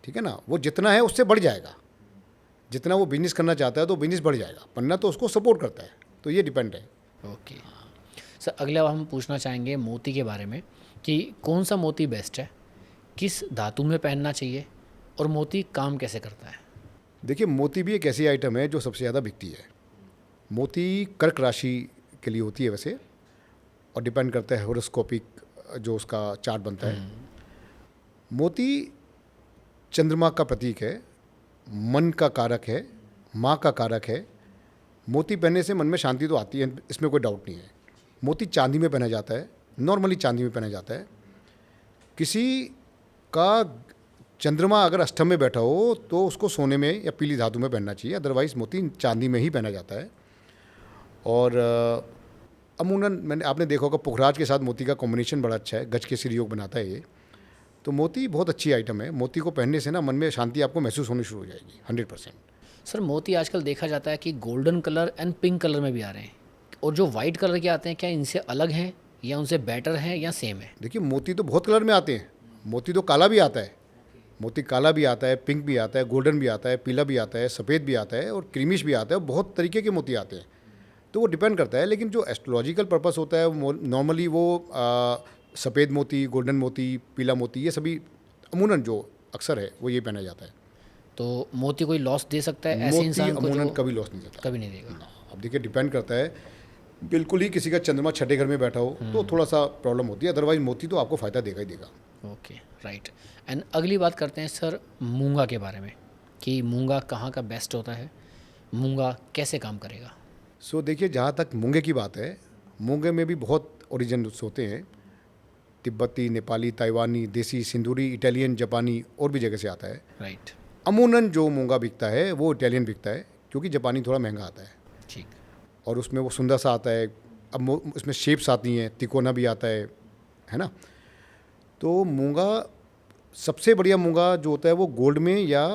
ठीक है ना। वो जितना है उससे बढ़ जाएगा, जितना वो बिजनेस करना चाहता है तो बिजनेस बढ़ जाएगा। पन्ना तो उसको सपोर्ट करता है, तो ये डिपेंड है। ओके सर, अगला हम पूछना चाहेंगे मोती के बारे में कि कौन सा मोती बेस्ट है, किस धातु में पहनना चाहिए और मोती काम कैसे करता है। देखिए, मोती भी एक ऐसी आइटम है जो सबसे ज़्यादा बिकती है। मोती कर्क राशि के लिए होती है वैसे, और डिपेंड करता है होरोस्कोपिक जो उसका चार्ट बनता है। मोती चंद्रमा का प्रतीक है, मन का कारक है, माँ का कारक है। मोती पहनने से मन में शांति तो आती है, इसमें कोई डाउट नहीं है। मोती चांदी में पहना जाता है, नॉर्मली चांदी में पहना जाता है। किसी का चंद्रमा अगर अष्टम में बैठा हो तो उसको सोने में या पीली धातु में पहनना चाहिए, अदरवाइज़ मोती चांदी में ही पहना जाता है। और अमूमन आपने देखा होगा पुखराज के साथ मोती का कॉम्बिनेशन बड़ा अच्छा है, गज के सिर योग बनाता है ये। तो मोती बहुत अच्छी आइटम है। मोती को पहनने से ना मन में शांति आपको महसूस होनी शुरू हो जाएगी 100%। सर, मोती आजकल देखा जाता है कि golden colour and pink colour में भी आ रहे हैं, और जो वाइट कलर के आते हैं, क्या इनसे अलग हैं या उनसे बेटर हैं या सेम है? देखिए, मोती तो बहुत कलर में आते हैं। मोती तो काला भी आता है, मोती काला भी आता है, पिंक भी आता है, गोल्डन भी आता है, पीला भी आता है, सफ़ेद भी आता है और क्रीमिश भी आता है। बहुत तरीके के मोती आते हैं, तो वो डिपेंड करता है। लेकिन जो एस्ट्रोलॉजिकल पर्पस होता है वो नॉर्मली वो सफ़ेद मोती, गोल्डन मोती, पीला मोती, ये सभी अमूमन जो अक्सर है वो ये पहना जाता है। तो मोती कोई लॉस दे सकता है ऐसे मोती इंसान को अमूमन जो कभी लॉस नहीं देता, कभी नहीं देगा? अब देखिए डिपेंड करता है। बिल्कुल ही किसी का चंद्रमा छठे घर में बैठा हो तो थोड़ा सा प्रॉब्लम होती है, अदरवाइज मोती तो आपको फ़ायदा देगा ही देगा। Okay, right. एंड अगली बात करते हैं सर मूंगा के बारे में कि मूंगा कहाँ का बेस्ट होता है, मूंगा कैसे काम करेगा। सो देखिए, जहाँ तक मूंगे की बात है, मूंगे में भी बहुत ओरिजिन होते हैं। तिब्बती, नेपाली, ताइवानी, देसी, सिंदूरी, इटालियन, जापानी और भी जगह से आता है। राइट। अमूमन जो मूंगा बिकता है वो इटालियन बिकता है, क्योंकि जापानी थोड़ा महंगा आता है ठीक। और उसमें वो सुंदर सा आता है। अब उसमें शेप्स आती हैं, तिकोना भी आता है ना। तो मूंगा सबसे बढ़िया मूंगा जो होता है वो गोल्ड में या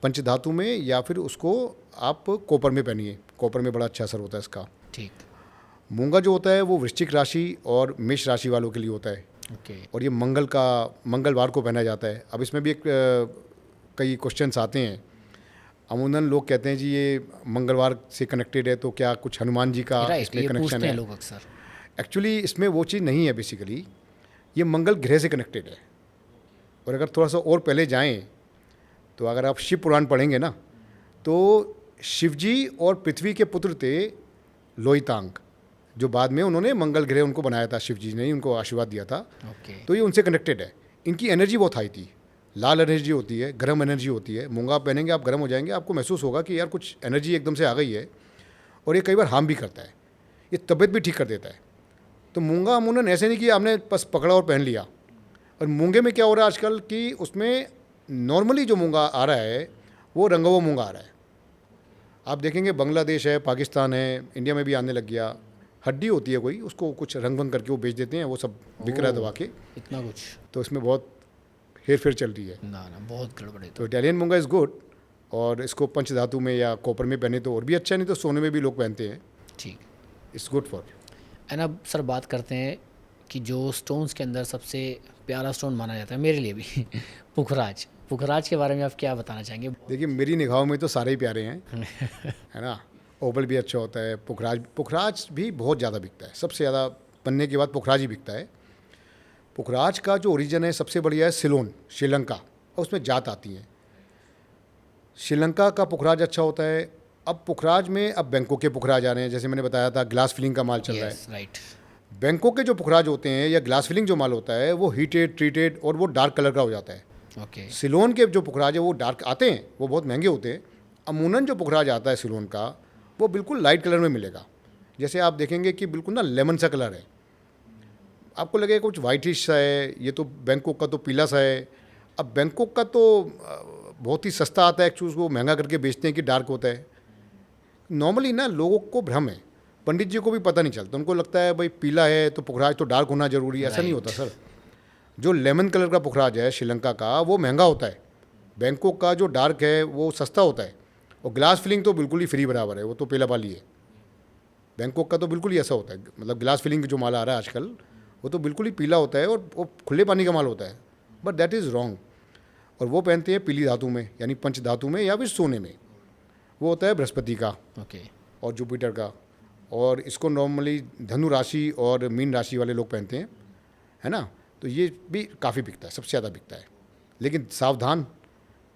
पंचधातु में, या फिर उसको आप कॉपर में पहनिए। कॉपर में बड़ा अच्छा असर होता है इसका। ठीक। मूंगा जो होता है वो वृश्चिक राशि और मेष राशि वालों के लिए होता है। ओके। और ये मंगलवार को पहना जाता है। अब इसमें भी कई क्वेश्चंस आते हैं। अमूमन लोग कहते हैं जी ये मंगलवार से कनेक्टेड है, तो क्या कुछ हनुमान जी का राइट, इसमें ये कनेक्शन पूछते हैं है? लोग अक्सर। एक्चुअली इसमें वो चीज़ नहीं है। बेसिकली ये मंगल ग्रह से कनेक्टेड है। और अगर थोड़ा सा और पहले जाएं तो अगर आप शिव पुराण पढ़ेंगे ना, तो शिवजी और पृथ्वी के पुत्र थे लोहितांग, जो बाद में उन्होंने मंगल ग्रह उनको बनाया था, शिवजी ने ही उनको आशीर्वाद दिया था। ओके। तो ये उनसे कनेक्टेड है। इनकी एनर्जी बहुत हाई थी, लाल एनर्जी होती है, गर्म एनर्जी होती है। मूंगा आप पहनेंगे, आप गर्म हो जाएंगे, आपको महसूस होगा कि यार कुछ एनर्जी एकदम से आ गई है, और ये कई बार हार्म भी करता है, ये तबीयत भी ठीक कर देता है। तो मूंगा अमूमन ऐसे नहीं कि आपने बस पकड़ा और पहन लिया। और मूंगे में क्या हो रहा है आजकल कि उसमें नॉर्मली जो मूंगा आ रहा है वो रंगा हुआ मूंगा आ रहा है। आप देखेंगे बांग्लादेश है, पाकिस्तान है, इंडिया में भी आने लग गया। हड्डी होती है कोई, उसको कुछ रंग भंग करके वो बेच देते हैं, वो सब बिक रहा है दबा के। इतना कुछ? तो इसमें बहुत हेर फेर चल रही है। ना ना, बहुत गड़बड़ है। तो इटालियन मूंगा इज़ गुड, और इसको पंच धातु में या कॉपर में पहने तो और भी अच्छा, नहीं तो सोने में भी लोग पहनते हैं। ठीक। It's good for. एंड अब सर बात करते हैं कि जो स्टोन्स के अंदर सबसे प्यारा स्टोन माना जाता है मेरे लिए भी पुखराज। पुखराज के बारे में आप क्या बताना चाहेंगे? देखिए, मेरी निगाहों में तो सारे ही प्यारे हैं है ना। ओबल भी अच्छा होता है, पुखराज भी बहुत ज़्यादा बिकता है। सबसे ज़्यादा पन्ने के बाद पुखराज ही बिकता है। पुखराज का जो ओरिजिन है सबसे बढ़िया है सिलोन, श्रीलंका, और उसमें जात आती हैं। श्रीलंका का पुखराज अच्छा होता है। अब पुखराज में अब बैंकों के पुखराज आ रहे हैं, जैसे मैंने बताया था ग्लास फिलिंग का माल चल रहा है। राइट। बैंकों के जो पुखराज होते हैं या ग्लास फिलिंग जो माल होता है वो हीटेड, ट्रीटेड और वो डार्क कलर का हो जाता है। ओके। सिलोन के जो पुखराज है वो डार्क आते हैं, वो बहुत महंगे होते हैं। अमूनन जो पुखराज आता है सिलोन का, वो बिल्कुल लाइट कलर में मिलेगा। जैसे आप देखेंगे कि बिल्कुल ना लेमन सा कलर है, आपको लगेगा कुछ वाइटिश सा है। ये तो बैंकॉक का तो पीला सा है। अब बैंकॉक का तो बहुत ही सस्ता आता है, एक्चुअली उसको महंगा करके बेचते हैं कि डार्क होता है। नॉर्मली ना लोगों को भ्रम है, पंडित जी को भी पता नहीं चलता, उनको लगता है भाई पीला है तो पुखराज तो डार्क होना जरूरी है। ऐसा नहीं होता सर। जो लेमन कलर का पुखराज है श्रीलंका का, वो महंगा होता है। बैंकॉक का जो डार्क है वो सस्ता होता है। और ग्लास फिलिंग तो बिल्कुल ही फ्री बराबर है, वो तो पेला पाली है। बैंकॉक का तो बिल्कुल ही ऐसा होता है, मतलब ग्लास फिलिंग जो माल आ रहा है आजकल वो तो बिल्कुल ही पीला होता है और वो खुले पानी का माल होता है। But that is wrong. और वो पहनते हैं पीली धातु में, यानी पंच धातु में या फिर सोने में। वो होता है बृहस्पति का ओके। और जुपिटर का। और इसको नॉर्मली धनु राशि और मीन राशि वाले लोग पहनते हैं, है ना। तो ये भी काफ़ी बिकता है, सबसे ज़्यादा बिकता है। लेकिन सावधान,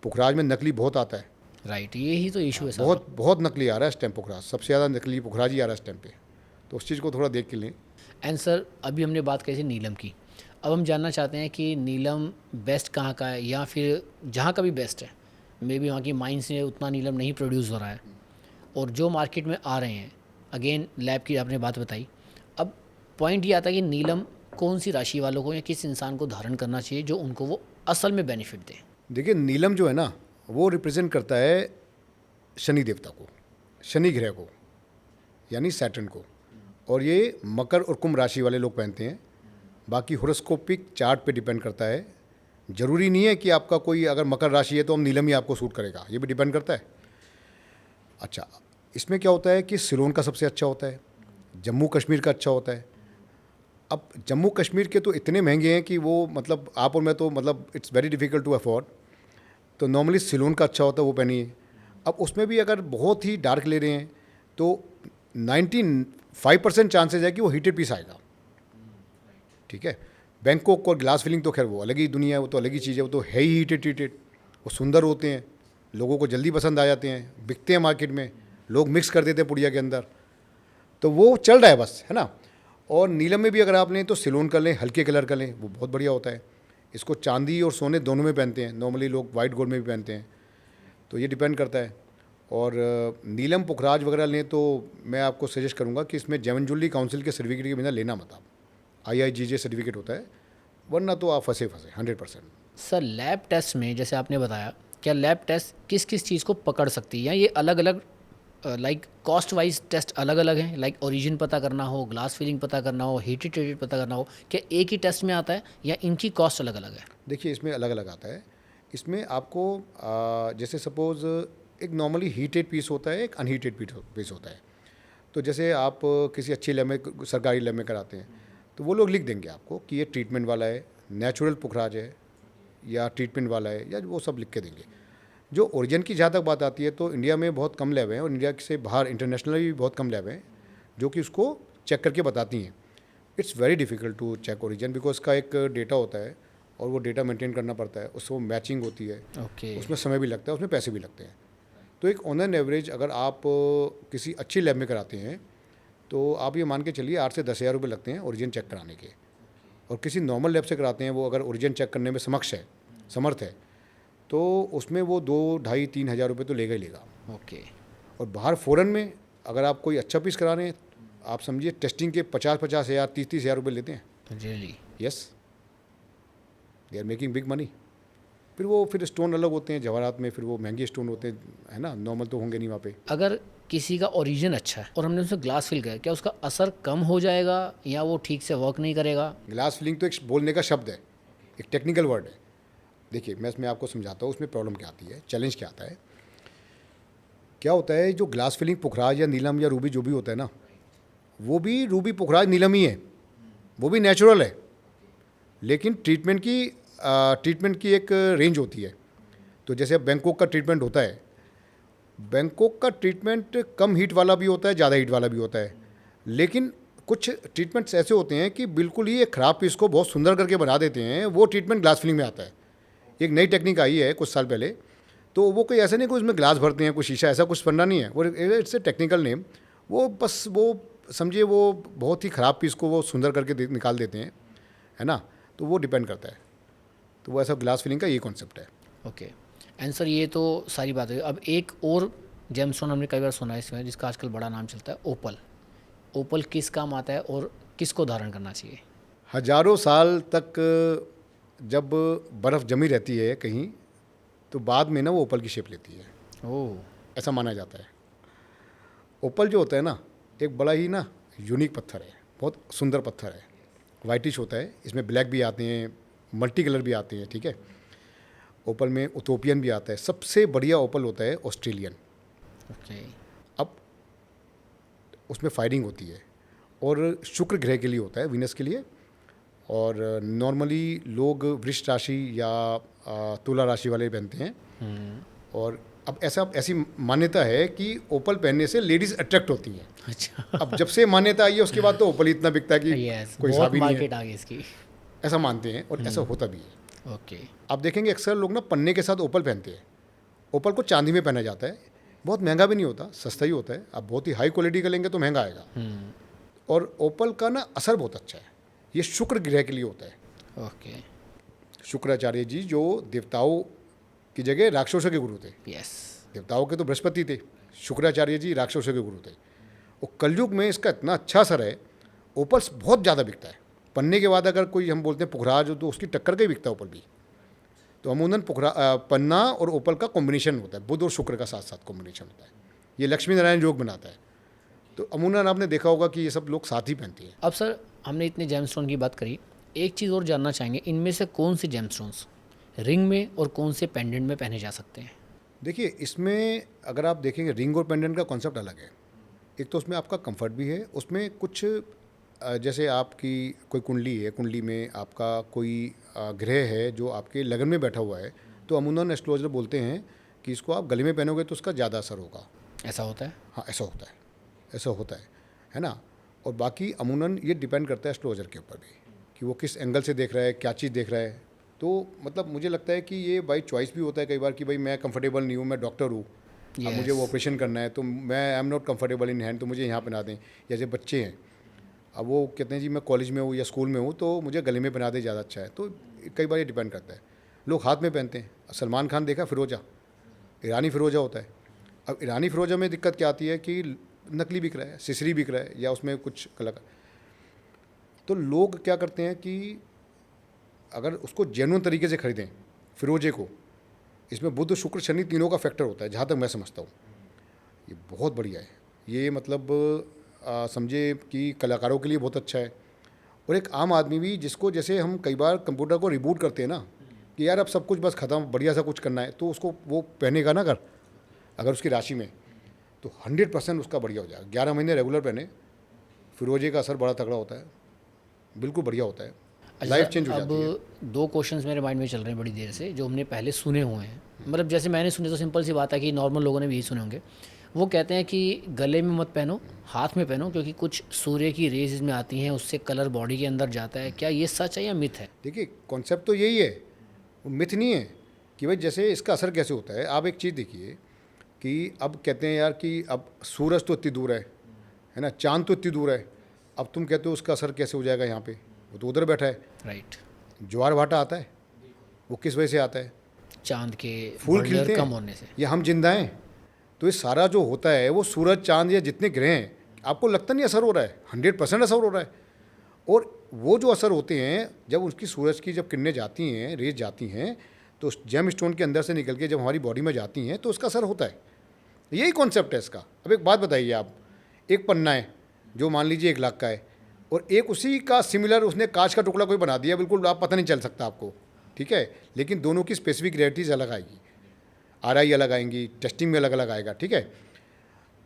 पुखराज में नकली बहुत आता है। राइट, यही तो इशू है सर। बहुत बहुत नकली आ रहा है इस टाइम पुखराज, सबसे ज़्यादा नकली पुखराज ही आ रहा है इस टाइम पे। तो उस चीज़ को थोड़ा देख के लें। एंड सर अभी हमने बात करी थी नीलम की, अब हम जानना चाहते हैं कि नीलम बेस्ट कहाँ का है, या फिर जहाँ का भी बेस्ट है, मे बी वहाँ की माइन से उतना नीलम नहीं प्रोड्यूस हो रहा है, और जो मार्केट में आ रहे हैं, अगेन लैब की आपने बात बताई। अब पॉइंट ये आता है कि नीलम कौन सी राशि वालों को या किस इंसान को धारण करना चाहिए जो उनको वो असल में बेनिफिट दे। देखिए, नीलम जो है ना वो रिप्रेजेंट करता है शनि देवता को, शनि ग्रह को, यानी सैटर्न को। और ये मकर और कुंभ राशि वाले लोग पहनते हैं। बाकी होरोस्कोपिक चार्ट पे डिपेंड करता है। ज़रूरी नहीं है कि आपका कोई अगर मकर राशि है तो हम नीलम ही आपको सूट करेगा, ये भी डिपेंड करता है। अच्छा, इसमें क्या होता है कि सिलोन का सबसे अच्छा होता है, जम्मू कश्मीर का अच्छा होता है। अब जम्मू कश्मीर के तो इतने महंगे हैं कि वो मतलब आप और मैं तो मतलब it's very difficult to afford. तो नॉर्मली सिलोन का अच्छा होता है, वो पहनिए। अब उसमें भी अगर बहुत ही डार्क ले रहे हैं तो 95% चांसेस है कि वो हीटेड पीस आएगा। ठीक है। बैंकॉक और ग्लास फिलिंग तो खैर वो अलग ही दुनिया है, वो तो अलग ही चीज़ है, वो तो है ही हीटेड ट्रीटेड। वो सुंदर होते हैं, लोगों को जल्दी पसंद आ जाते हैं, बिकते हैं मार्केट में, लोग मिक्स कर देते हैं पुड़िया के अंदर। तो वो चल रहा है बस, है ना। और नीलम में भी अगर आप लें तो सिलोन कर लें, हल्के कलर का लें, वो बहुत बढ़िया होता है। इसको चांदी और सोने दोनों में पहनते हैं, नॉर्मली लोग वाइट गोल्ड में भी पहनते हैं। तो ये डिपेंड करता है। और नीलम पुखराज वगैरह लें तो मैं आपको सजेस्ट करूंगा कि इसमें जेवन ज्वेलरी काउंसिल के सर्टिफिकेट के बिना लेना मत। आप IIGJ सर्टिफिकेट होता है, वरना तो आप फंसे 100%। सर लैब टेस्ट में जैसे आपने बताया, क्या लैब टेस्ट किस किस चीज़ को पकड़ सकती है, या ये अलग अलग लाइक कॉस्ट वाइज टेस्ट अलग अलग हैं, लाइक ओरिजिन पता करना हो, ग्लास फिलिंग पता करना हो, हीटेड ट्रीटेड पता करना हो, क्या एक ही टेस्ट में आता है या इनकी कॉस्ट अलग अलग है? देखिए, इसमें अलग अलग आता है। इसमें आपको जैसे सपोज़ एक नॉर्मली हीटेड पीस होता है, एक अनहीटेड पीस होता है। तो जैसे आप किसी अच्छी लैब में, सरकारी लैब में कराते हैं, तो वो लोग लिख देंगे आपको कि ये ट्रीटमेंट वाला है, नेचुरल पुखराज है, या ट्रीटमेंट वाला है, या वो सब लिख के देंगे। जो ओरिजिन की जहाँ तक बात आती है तो इंडिया में बहुत कम लैब हैं, और इंडिया से बाहर इंटरनेशनली भी बहुत कम लैब हैं जो कि उसको चेक करके बताती हैं। It's very difficult to check origin, because उसका एक डेटा होता है और वो डेटा मेंटेन करना पड़ता है, उसको मैचिंग होती है। उसमें समय भी लगता है, उसमें पैसे भी लगते हैं। तो एक ऑन एन एवरेज अगर आप किसी अच्छी लैब में कराते हैं तो आप ये मान के चलिए 8 से 10 हज़ार रुपये लगते हैं ओरिजिन चेक कराने के। और किसी नॉर्मल लैब से कराते हैं, वो अगर ओरिजिन चेक करने में समर्थ है, तो उसमें वो 2-2.5-3 हज़ार रुपये तो लेगा ही लेगा। ओके। और बाहर फ़ॉरेन में अगर आप कोई अच्छा पीस करा रहे हैं, आप समझिए टेस्टिंग के 50-50 हज़ार 30-30 हज़ार रुपये लेते हैं। Really? Yes, they are making big money. फिर स्टोन अलग होते हैं जवाहरात में, फिर वो महंगे स्टोन होते हैं, है ना, नॉर्मल तो होंगे नहीं वहाँ पे। अगर किसी का ओरिजिन अच्छा है और हमने उसमें ग्लास फिल किया, क्या उसका असर कम हो जाएगा या वो ठीक से वर्क नहीं करेगा? ग्लास फिलिंग तो एक बोलने का शब्द है, एक टेक्निकल वर्ड है। देखिए, मैं इसमें आपको समझाता हूँ उसमें प्रॉब्लम क्या आती है, चैलेंज क्या आता है। क्या होता है, जो ग्लास फिलिंग पुखराज या नीलम या रूबी जो भी होता है ना, वो भी रूबी पुखराज नीलम ही है, वो भी नेचुरल है, लेकिन ट्रीटमेंट की एक रेंज होती है। तो जैसे अब बैंकॉक का ट्रीटमेंट होता है, बैंकॉक का ट्रीटमेंट कम हीट वाला भी होता है, ज़्यादा हीट वाला भी होता है, लेकिन कुछ ट्रीटमेंट्स ऐसे होते हैं कि बिल्कुल ही एक ख़राब पीस को बहुत सुंदर करके बना देते हैं। वो ट्रीटमेंट ग्लास फिलिंग में आता है। एक नई टेक्निक आई है कुछ साल पहले, तो वो कोई ऐसा नहीं, कोई उसमें ग्लास भरते हैं, कोई शीशा, ऐसा कुछ बनना नहीं है। वो इट्स ए टेक्निकल नेम। वो बस वो समझिए वो बहुत ही ख़राब पीस को वो सुंदर करके निकाल देते हैं, है ना। तो वो डिपेंड करता है। तो वो ऐसा ग्लास फिलिंग का ये कॉन्सेप्ट है। ओके। एंड सर, ये तो सारी बात है। अब एक और जेमस्टोन हमने कई बार सुना है इसमें, जिसका आजकल बड़ा नाम चलता है, ओपल। ओपल किस काम आता है और किसको धारण करना चाहिए? हजारों साल तक जब बर्फ़ जमी रहती है कहीं, तो बाद में ना वो ओपल की शेप लेती है, ओह। ऐसा माना जाता है। ओपल जो होता है ना, एक बड़ा ही ना यूनिक पत्थर है, बहुत सुंदर पत्थर है, वाइटिश होता है, इसमें ब्लैक भी आते हैं, मल्टी कलर भी आते हैं, ठीक है। ओपल में उथोपियन भी आता है। सबसे बढ़िया ओपल होता है ऑस्ट्रेलियन। ओके। अब उसमें फायरिंग होती है, और शुक्र ग्रह के लिए होता है, वीनस के लिए। और नॉर्मली लोग वृष राशि या तुला राशि वाले पहनते हैं। और अब ऐसी मान्यता है कि ओपल पहनने से लेडीज़ अट्रैक्ट होती हैं। अच्छा। अब जब से मान्यता आई है उसके बाद तो ओपल ही इतना बिकता है कि यस, कोई बहुत हिसाब ही नहीं मार्केट है, आ गई इसकी। ऐसा मानते हैं, और ऐसा होता भी है। ओके। आप देखेंगे अक्सर लोग ना पन्ने के साथ ओपल पहनते हैं। ओपल को चांदी में पहना जाता है, बहुत महंगा भी नहीं होता, सस्ता ही होता है। आप बहुत ही हाई क्वालिटी का लेंगे तो महंगा आएगा। और ओपल का ना असर बहुत अच्छा है। ये शुक्र ग्रह के लिए होता है। ओके। शुक्राचार्य जी जो देवताओं की जगह राक्षसों के गुरु थे। यस। देवताओं के तो बृहस्पति थे, शुक्राचार्य जी राक्षसों के गुरु थे। और कलयुग में इसका इतना अच्छा असर है, ओपल्स बहुत ज़्यादा बिकता है। पन्ने के बाद अगर कोई हम बोलते हैं पुखराज, तो उसकी टक्कर का ही बिकता है ओपल भी। तो अमूमन पन्ना और ओपल का कॉम्बिनेशन होता है, बुध और शुक्र का साथ साथ कॉम्बिनेशन होता है। ये लक्ष्मी नारायण योग बनाता है। तो अमूमन आपने देखा होगा कि ये सब लोग साथ ही पहनते हैं। अब सर, हमने इतने जेमस्टोन की बात करी, एक चीज़ और जानना चाहेंगे, इनमें से कौन से जेमस्टोन्स रिंग में और कौन से पेंडेंट में पहने जा सकते हैं? देखिए, इसमें अगर आप देखेंगे रिंग और पेंडेंट का कॉन्सेप्ट अलग है। एक तो उसमें आपका कंफर्ट भी है, उसमें कुछ जैसे आपकी कोई कुंडली है, कुंडली में आपका कोई ग्रह है जो आपके लगन में बैठा हुआ है, तो अमूमन एस्ट्रोलॉजर बोलते हैं कि इसको आप गले में पहनोगे तो उसका ज़्यादा असर होगा। ऐसा होता है? हाँ, ऐसा होता है ना। और बाकी अमूमन ये डिपेंड करता है एस्ट्रोलॉजर के ऊपर भी कि वो किस एंगल से देख रहा है, क्या चीज़ देख रहा है। तो मतलब मुझे लगता है कि ये बाई चॉइस भी होता है कई बार कि भाई मैं कंफर्टेबल नहीं हूँ, मैं डॉक्टर हूँ, अब मुझे वो ऑपरेशन करना है, तो मैं I am not comfortable in hand, तो मुझे यहाँ पहना दें। जैसे बच्चे हैं, अब वो कहते हैं जी मैं कॉलेज में हूँ या स्कूल में हूँ, तो मुझे गले में पहना दे ज़्यादा अच्छा है। तो कई बार ये डिपेंड करता है। लोग हाथ में पहनते हैं। सलमान खान देखा, फिरोजा, ईरानी फिरोजा होता है। अब ईरानी फिरोजा में दिक्कत क्या आती है कि नकली बिक रहा है, सिसरी बिक रहा है, या उसमें कुछ कलाकार। तो लोग क्या करते हैं कि अगर उसको जेन्युइन तरीके से खरीदें फिरोजे को, इसमें बुध शुक्र शनि तीनों का फैक्टर होता है, जहाँ तक मैं समझता हूँ। ये बहुत बढ़िया है। ये मतलब समझे कि कलाकारों के लिए बहुत अच्छा है। और एक आम आदमी भी, जिसको जैसे हम कई बार कंप्यूटर को रिबूट करते हैं ना कि यार अब सब कुछ बस ख़त्म, बढ़िया सा कुछ करना है, तो उसको वो पहनेगा ना अगर उसकी राशि में, तो 100% उसका बढ़िया हो जाएगा। 11 महीने रेगुलर पहने, फिरोजे का असर बड़ा तगड़ा होता है, बिल्कुल बढ़िया होता है, लाइफ चेंज हो जाती है। अब 2 क्वेश्चंस मेरे माइंड में चल रहे हैं बड़ी देर से, जो हमने पहले सुने हुए हैं। मतलब जैसे मैंने सुने तो सिंपल सी बात है कि नॉर्मल लोगों ने भी यही सुने होंगे। वो कहते हैं कि गले में मत पहनो, हाथ में पहनो, क्योंकि कुछ सूर्य की रेज इसमें आती हैं, उससे कलर बॉडी के अंदर जाता है। क्या ये सच है या मिथ है? देखिए, कॉन्सेप्ट तो यही है, वो मिथ नहीं है कि भाई जैसे इसका असर कैसे होता है। आप एक चीज़ देखिए कि अब कहते हैं यार कि अब सूरज तो इतनी दूर है ना, चांद तो इतनी दूर है, अब तुम कहते हो उसका असर कैसे हो जाएगा यहाँ पे, वो तो उधर बैठा है। राइट। ज्वार भाटा आता है, वो किस वजह से आता है? चांद के फूल बढ़ने और खिलते कम हैं होने से। या हम जिंदा हैं। तो ये सारा जो होता है वो सूरज चांद या जितने ग्रह हैं, आपको लगता नहीं असर हो रहा है? 100% असर हो रहा है। और वो जो असर होते हैं, जब उसकी सूरज की जब किरणें जाती हैं, रेज जाती हैं, तो उस जेम स्टोन के अंदर से निकल के जब हमारी बॉडी में जाती हैं तो उसका असर होता है। यही कॉन्सेप्ट है इसका। अब एक बात बताइए आप, एक पन्ना है जो मान लीजिए 1 लाख का है, और एक उसी का सिमिलर उसने कांच का टुकड़ा कोई बना दिया, बिल्कुल आप पता नहीं चल सकता आपको, ठीक है, लेकिन दोनों की स्पेसिफिक रेयरिटीज़ अलग आएगी, आरआई अलग आएंगी, टेस्टिंग में अलग अलग आएगा, ठीक है।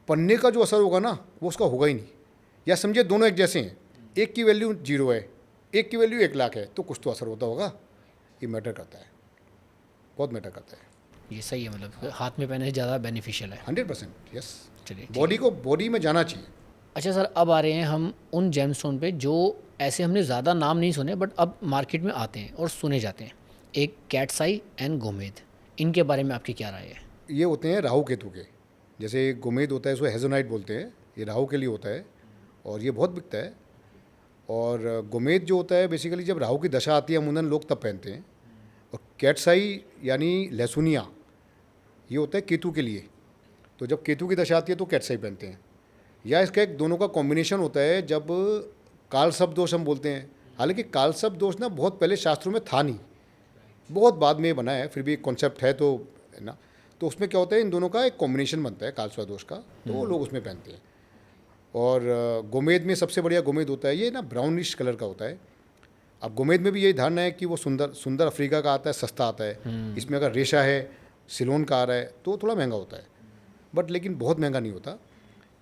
पन्ने का जो असर होगा ना वो उसका होगा ही नहीं। या समझिए दोनों एक जैसे हैं, एक की वैल्यू 0 है, एक की वैल्यू 1 लाख है, तो कुछ तो असर होता होगा। ये मैटर करता है, बहुत मैटर करता है। ये सही है, मतलब हाथ में पहनने से ज़्यादा बेनिफिशियल है। 100% यस। चलिए, बॉडी को बॉडी में जाना चाहिए। अच्छा सर, अब आ रहे हैं हम उन जेमस्टोन पे जो ऐसे हमने ज़्यादा नाम नहीं सुने बट अब मार्केट में आते हैं और सुने जाते हैं। एक कैट्स-आई एंड गोमेद, इनके बारे में आपकी क्या राय है? ये होते हैं राहु केतु के। जैसे गोमेद होता है, इसको हेजोनाइट बोलते हैं, ये राहु के लिए होता है और ये बहुत बिकता है। और गोमेद जो होता है बेसिकली जब राहु की दशा आती है अमूमन लोग तब पहनते हैं। और कैट्स-आई यानी लहसुनिया, ये होता है केतु के लिए। तो जब केतु की दशा आती है तो कैट्स-आई पहनते हैं। या इसका एक दोनों का कॉम्बिनेशन होता है जब कालसर्प दोष हम बोलते हैं। हालांकि कालसर्प दोष ना बहुत पहले शास्त्रों में था नहीं, बहुत बाद में बना है, फिर भी एक कॉन्सेप्ट है तो है ना। तो उसमें क्या होता है, इन दोनों का एक कॉम्बिनेशन बनता है कालसर्प दोष का, तो वो लोग उसमें पहनते हैं। और गोमेद में सबसे बढ़िया गोमेद होता है, ये ना ब्राउनिश कलर का होता है। अब गोमेद में भी यही धारणा है कि वो सुंदर अफ्रीका का आता है, सस्ता आता है। इसमें अगर रेशा है, सिलोन का आ रहा है तो थोड़ा महंगा होता है, बट लेकिन बहुत महंगा नहीं होता।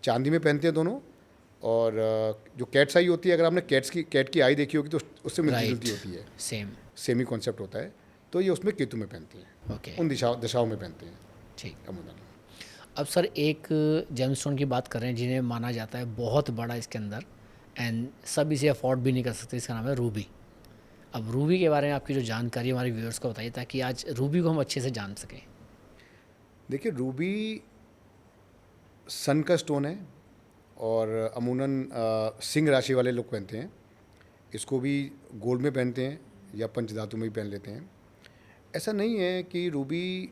चांदी में पहनते हैं दोनों। और जो कैट्स आई होती है, अगर आपने कैट की आई देखी होगी तो उससे मिलती जुलती होती है, सेम ही कॉन्सेप्ट होता है। तो ये उसमें केतु में पहनते हैं। ओके, उन दशाओं में पहनते हैं। ठीक। अमूमन अब सर एक जेमस्टोन की बात कर रहे हैं जिन्हें माना जाता है बहुत बड़ा इसके अंदर, एंड सब इसे अफोर्ड भी नहीं कर सकते, इसका नाम है रूबी। अब रूबी के बारे में आपकी जो जानकारी है हमारे व्यूअर्स को बताइए, ताकि आज रूबी को हम अच्छे से जान सकें। देखिए, रूबी सन का स्टोन है और अमूमन सिंह राशि वाले लोग पहनते हैं। इसको भी गोल्ड में पहनते हैं या पंचधातु में भी पहन लेते हैं। ऐसा नहीं है कि रूबी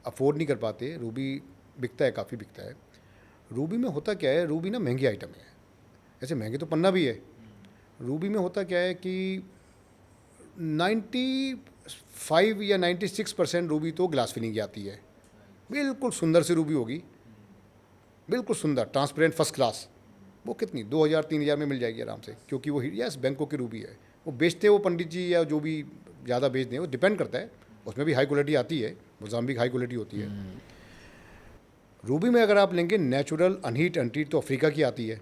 अफोर्ड नहीं कर पाते, रूबी बिकता है, काफ़ी बिकता है। रूबी में होता क्या है, रूबी ना महंगी आइटम है। ऐसे महंगे तो पन्ना भी है। रूबी में होता क्या है कि 95 या 96% रूबी तो ग्लास फिनिंग की आती है। बिल्कुल सुंदर सी रूबी होगी, बिल्कुल सुंदर, ट्रांसपेरेंट, फर्स्ट क्लास। वो कितनी 2000-3000 में मिल जाएगी आराम से, क्योंकि वो यस बैंकों की रूबी है। वो बेचते हैं वो पंडित जी या जो भी ज़्यादा बेच दें, वो डिपेंड करता है। उसमें भी हाई क्वालिटी आती है, मोजाम्बिक हाई क्वालिटी होती है। रूबी में अगर आप लेंगे नेचुरल अनहीट अनट्रीट तो अफ्रीका की आती है।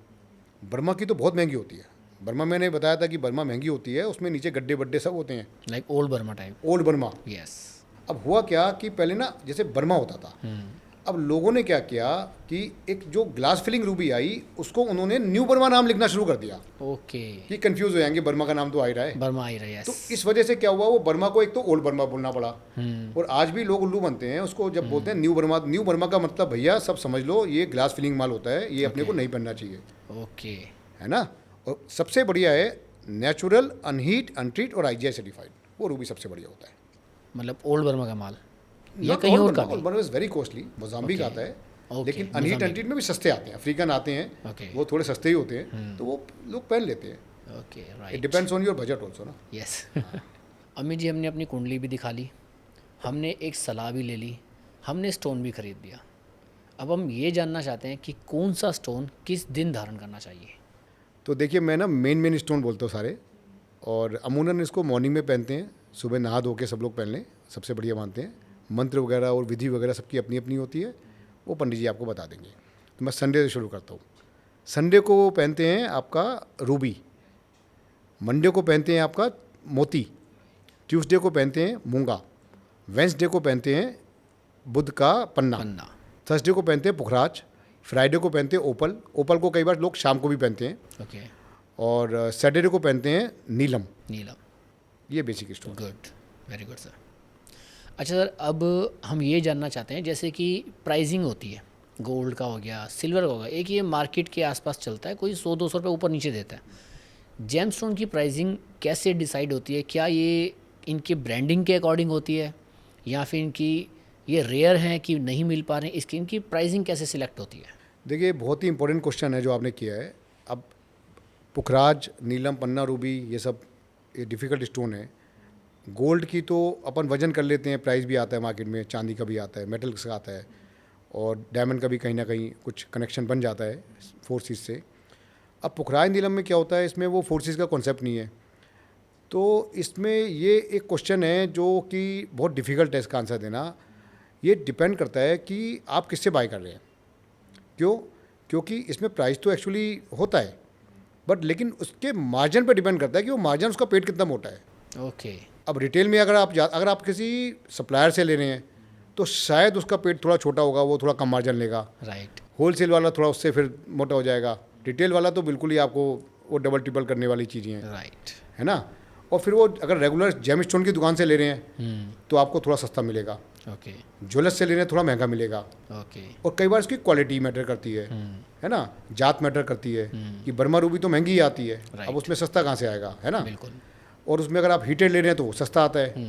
बर्मा की तो बहुत महंगी होती है। बर्मा मैंने बताया था कि बर्मा महंगी होती है, उसमें नीचे गड्ढे बड्डे सब होते हैं, like old Burma type. Old Burma. Yes. अब हुआ क्या कि पहले ना जैसे बर्मा होता था, अब लोगों ने क्या किया कि एक जो ग्लास फिलिंग रूबी आई उसको उन्होंने न्यू बर्मा नाम लिखना शुरू कर दिया ओके, कि कंफ्यूज हो जाएंगे, बर्मा का नाम तो आ ही रहा है। बर्मा आई रही है। तो इस वजह से क्या हुआ, वो बर्मा को एक तो ओल्ड बर्मा बोलना पड़ा। और आज भी लोग उल्लू बनते हैं उसको जब बोलते हैं न्यू बर्मा। न्यू बर्मा का मतलब भैया सब समझ लो, ये ग्लास फिलिंग माल होता है, ये अपने को नहीं पहनना चाहिए। ओके, है ना। और सबसे बढ़िया है नेचुरल अनहीट अनट्रीट और आईजीआई सर्टिफाइड, वो रूबी सबसे बढ़िया होता है। मतलब ओल्ड बर्मा का माल या कहीं और का भी? Burma is very costly, Mozambique आता है, ओके, लेकिन अनहीट अनट्रीट में भी सस्ते आते हैं, अफ्रीकन आते हैं। ओके, वो थोड़े सस्ते ही होते हैं, तो वो लोग पहन लेते हैं। Okay, it right. Depends on your budget also ना। यस। अमित जी, हमने अपनी कुंडली भी दिखा ली, हमने एक सलाह भी ले ली, हमने स्टोन भी खरीद लिया। अब हम ये जानना चाहते हैं कि कौन सा स्टोन किस दिन धारण करना चाहिए। तो देखिए, मैं ना मेन स्टोन बोलता हूँ सारे, और अमूमन इसको मॉर्निंग में पहनते हैं, सुबह नहा धो के सब लोग पहन लें, सबसे बढ़िया मानते हैं। मंत्र वगैरह और विधि वगैरह सबकी अपनी अपनी होती है, वो पंडित जी आपको बता देंगे। तो मैं संडे से शुरू करता हूँ। संडे को पहनते हैं आपका रूबी, मंडे को पहनते हैं आपका मोती, ट्यूसडे को पहनते हैं मूंगा, वेंसडे को पहनते हैं बुध का पन्ना, थर्सडे को पहनते हैं पुखराज, फ्राइडे को पहनते हैं ओपल। ओपल को कई बार लोग शाम को भी पहनते हैं। ओके। और सैटरडे को पहनते हैं नीलम। ये basic stone. Good, very good sir. अच्छा सर, अब हम ये जानना चाहते हैं, जैसे कि प्राइसिंग होती है, गोल्ड का हो गया, सिल्वर का हो गया, एक ये मार्केट के आसपास चलता है, कोई 100-200 रुपये ऊपर नीचे देता है। जेमस्टोन की प्राइसिंग कैसे डिसाइड होती है? क्या ये इनकी ब्रांडिंग के अकॉर्डिंग होती है या फिर इनकी ये रेयर हैं कि नहीं मिल पा रहे हैं, इसकी इनकी प्राइसिंग कैसे सिलेक्ट होती है? देखिए, बहुत ही इंपॉर्टेंट क्वेश्चन है जो आपने किया है। अब पुखराज, नीलम, पन्ना, रूबी, ये सब ये डिफ़िकल्ट स्टोन है। गोल्ड की तो अपन वजन कर लेते हैं, प्राइस भी आता है मार्केट में, चांदी का भी आता है, मेटल का आता है, और डायमंड का भी कहीं ना कहीं कुछ कनेक्शन बन जाता है फोर्सेस से। अब पुखराज नीलम में क्या होता है, इसमें वो फोर्सेस का कॉन्सेप्ट नहीं है। तो इसमें ये एक क्वेश्चन है जो कि बहुत डिफ़िकल्ट है इसका आंसर देना। ये डिपेंड करता है कि आप किससे बाय कर रहे हैं। क्यों? क्योंकि इसमें प्राइस तो एक्चुअली होता है, बट लेकिन उसके मार्जिन पर डिपेंड करता है कि वो मार्जिन, उसका पेट कितना मोटा है। ओके। अब रिटेल में अगर आप किसी सप्लायर से ले रहे हैं तो शायद उसका पेट थोड़ा छोटा होगा, वो थोड़ा कम मार्जिन लेगा। राइट। होलसेल वाला थोड़ा उससे फिर मोटा हो जाएगा। रिटेल वाला तो बिल्कुल ही आपको वो डबल ट्रिपल करने वाली चीज़ें हैं, राइट। है ना। और फिर वो अगर रेगुलर जेम स्टोन की दुकान से ले रहे हैं तो आपको थोड़ा सस्ता मिलेगा। ओके। ज्वेलर्स से ले रहे हैं थोड़ा महंगा मिलेगा। ओके। और कई बार इसकी क्वालिटी मैटर करती है ना, जात मैटर करती है कि बर्मा रूबी तो महंगी ही आती है, अब उसमें सस्ता कहाँ से आएगा, है ना। बिल्कुल। और उसमें अगर आप हीटेड ले रहे हैं तो वो सस्ता आता है,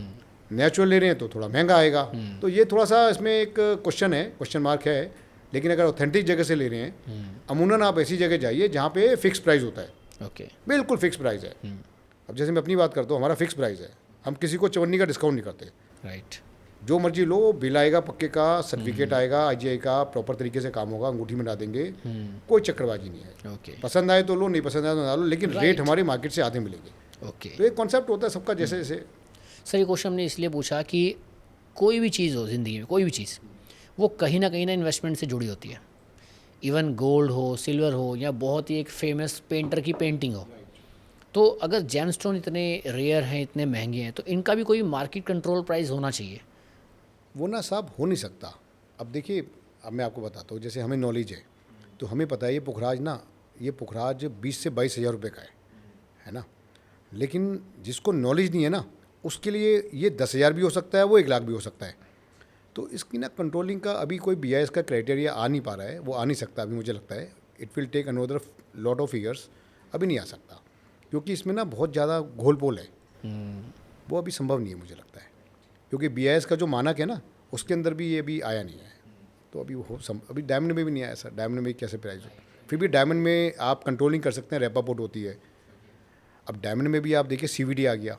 नेचुरल ले रहे हैं तो थोड़ा महंगा आएगा। तो ये थोड़ा सा इसमें एक क्वेश्चन है, क्वेश्चन मार्क है। लेकिन अगर ऑथेंटिक जगह से ले रहे हैं, अमूमन आप ऐसी जगह जाइए जहाँ पे फिक्स प्राइस होता है। ओके। बिल्कुल फिक्स प्राइस है। अब जैसे मैं अपनी बात करता हूँ, हमारा फिक्स प्राइस है, हम किसी को चवन्नी का डिस्काउंट नहीं करते। राइट। जो मर्जी लो, बिल आएगा पक्के का, सर्टिफिकेट आएगा IGI का, प्रॉपर तरीके से काम होगा, अंगूठी में डाल देंगे, कोई चक्करबाजी नहीं है। ओके। पसंद आए तो लो, नहीं पसंद आए तो ना लो, लेकिन रेट हमारे मार्केट से आधे मिलेंगे। ओके। तो एक कॉन्सेप्ट होता है सबका, जैसे जैसे। सर ये क्वेश्चन हमने इसलिए पूछा कि कोई भी चीज़ हो ज़िंदगी में, कोई भी चीज़, वो कहीं ना इन्वेस्टमेंट से जुड़ी होती है। इवन गोल्ड हो, सिल्वर हो, या बहुत ही एक फेमस पेंटर की पेंटिंग हो। तो अगर जेमस्टोन इतने रेयर हैं, इतने महंगे हैं, तो इनका भी कोई मार्केट कंट्रोल प्राइस होना चाहिए। वो ना साहब हो नहीं सकता। अब देखिए, अब मैं आपको बताता हूँ, जैसे हमें नॉलेज है तो हमें पता है ये पुखराज 20 से 22 हज़ार रुपये का है ना। लेकिन जिसको नॉलेज नहीं है ना, उसके लिए ये 10,000 भी हो सकता है, वो 1 लाख भी हो सकता है। तो इसकी ना कंट्रोलिंग का अभी कोई BIS का क्राइटेरिया आ नहीं पा रहा है, वो आ नहीं सकता अभी, मुझे लगता है it will take another lot of years, अभी नहीं आ सकता, क्योंकि इसमें ना बहुत ज़्यादा घोल पोल है। वो अभी संभव नहीं है मुझे लगता है, क्योंकि BIS का जो मानक है ना, उसके अंदर भी ये अभी आया नहीं है। तो अभी अभी डायमंड में भी नहीं आया सर। डायमंड में कैसे प्राइस हो? फिर भी डायमंड में आप कंट्रोलिंग कर सकते हैं, रेपापोर्ट होती है। अब डायमंड में भी आप देखिए CVD आ गया।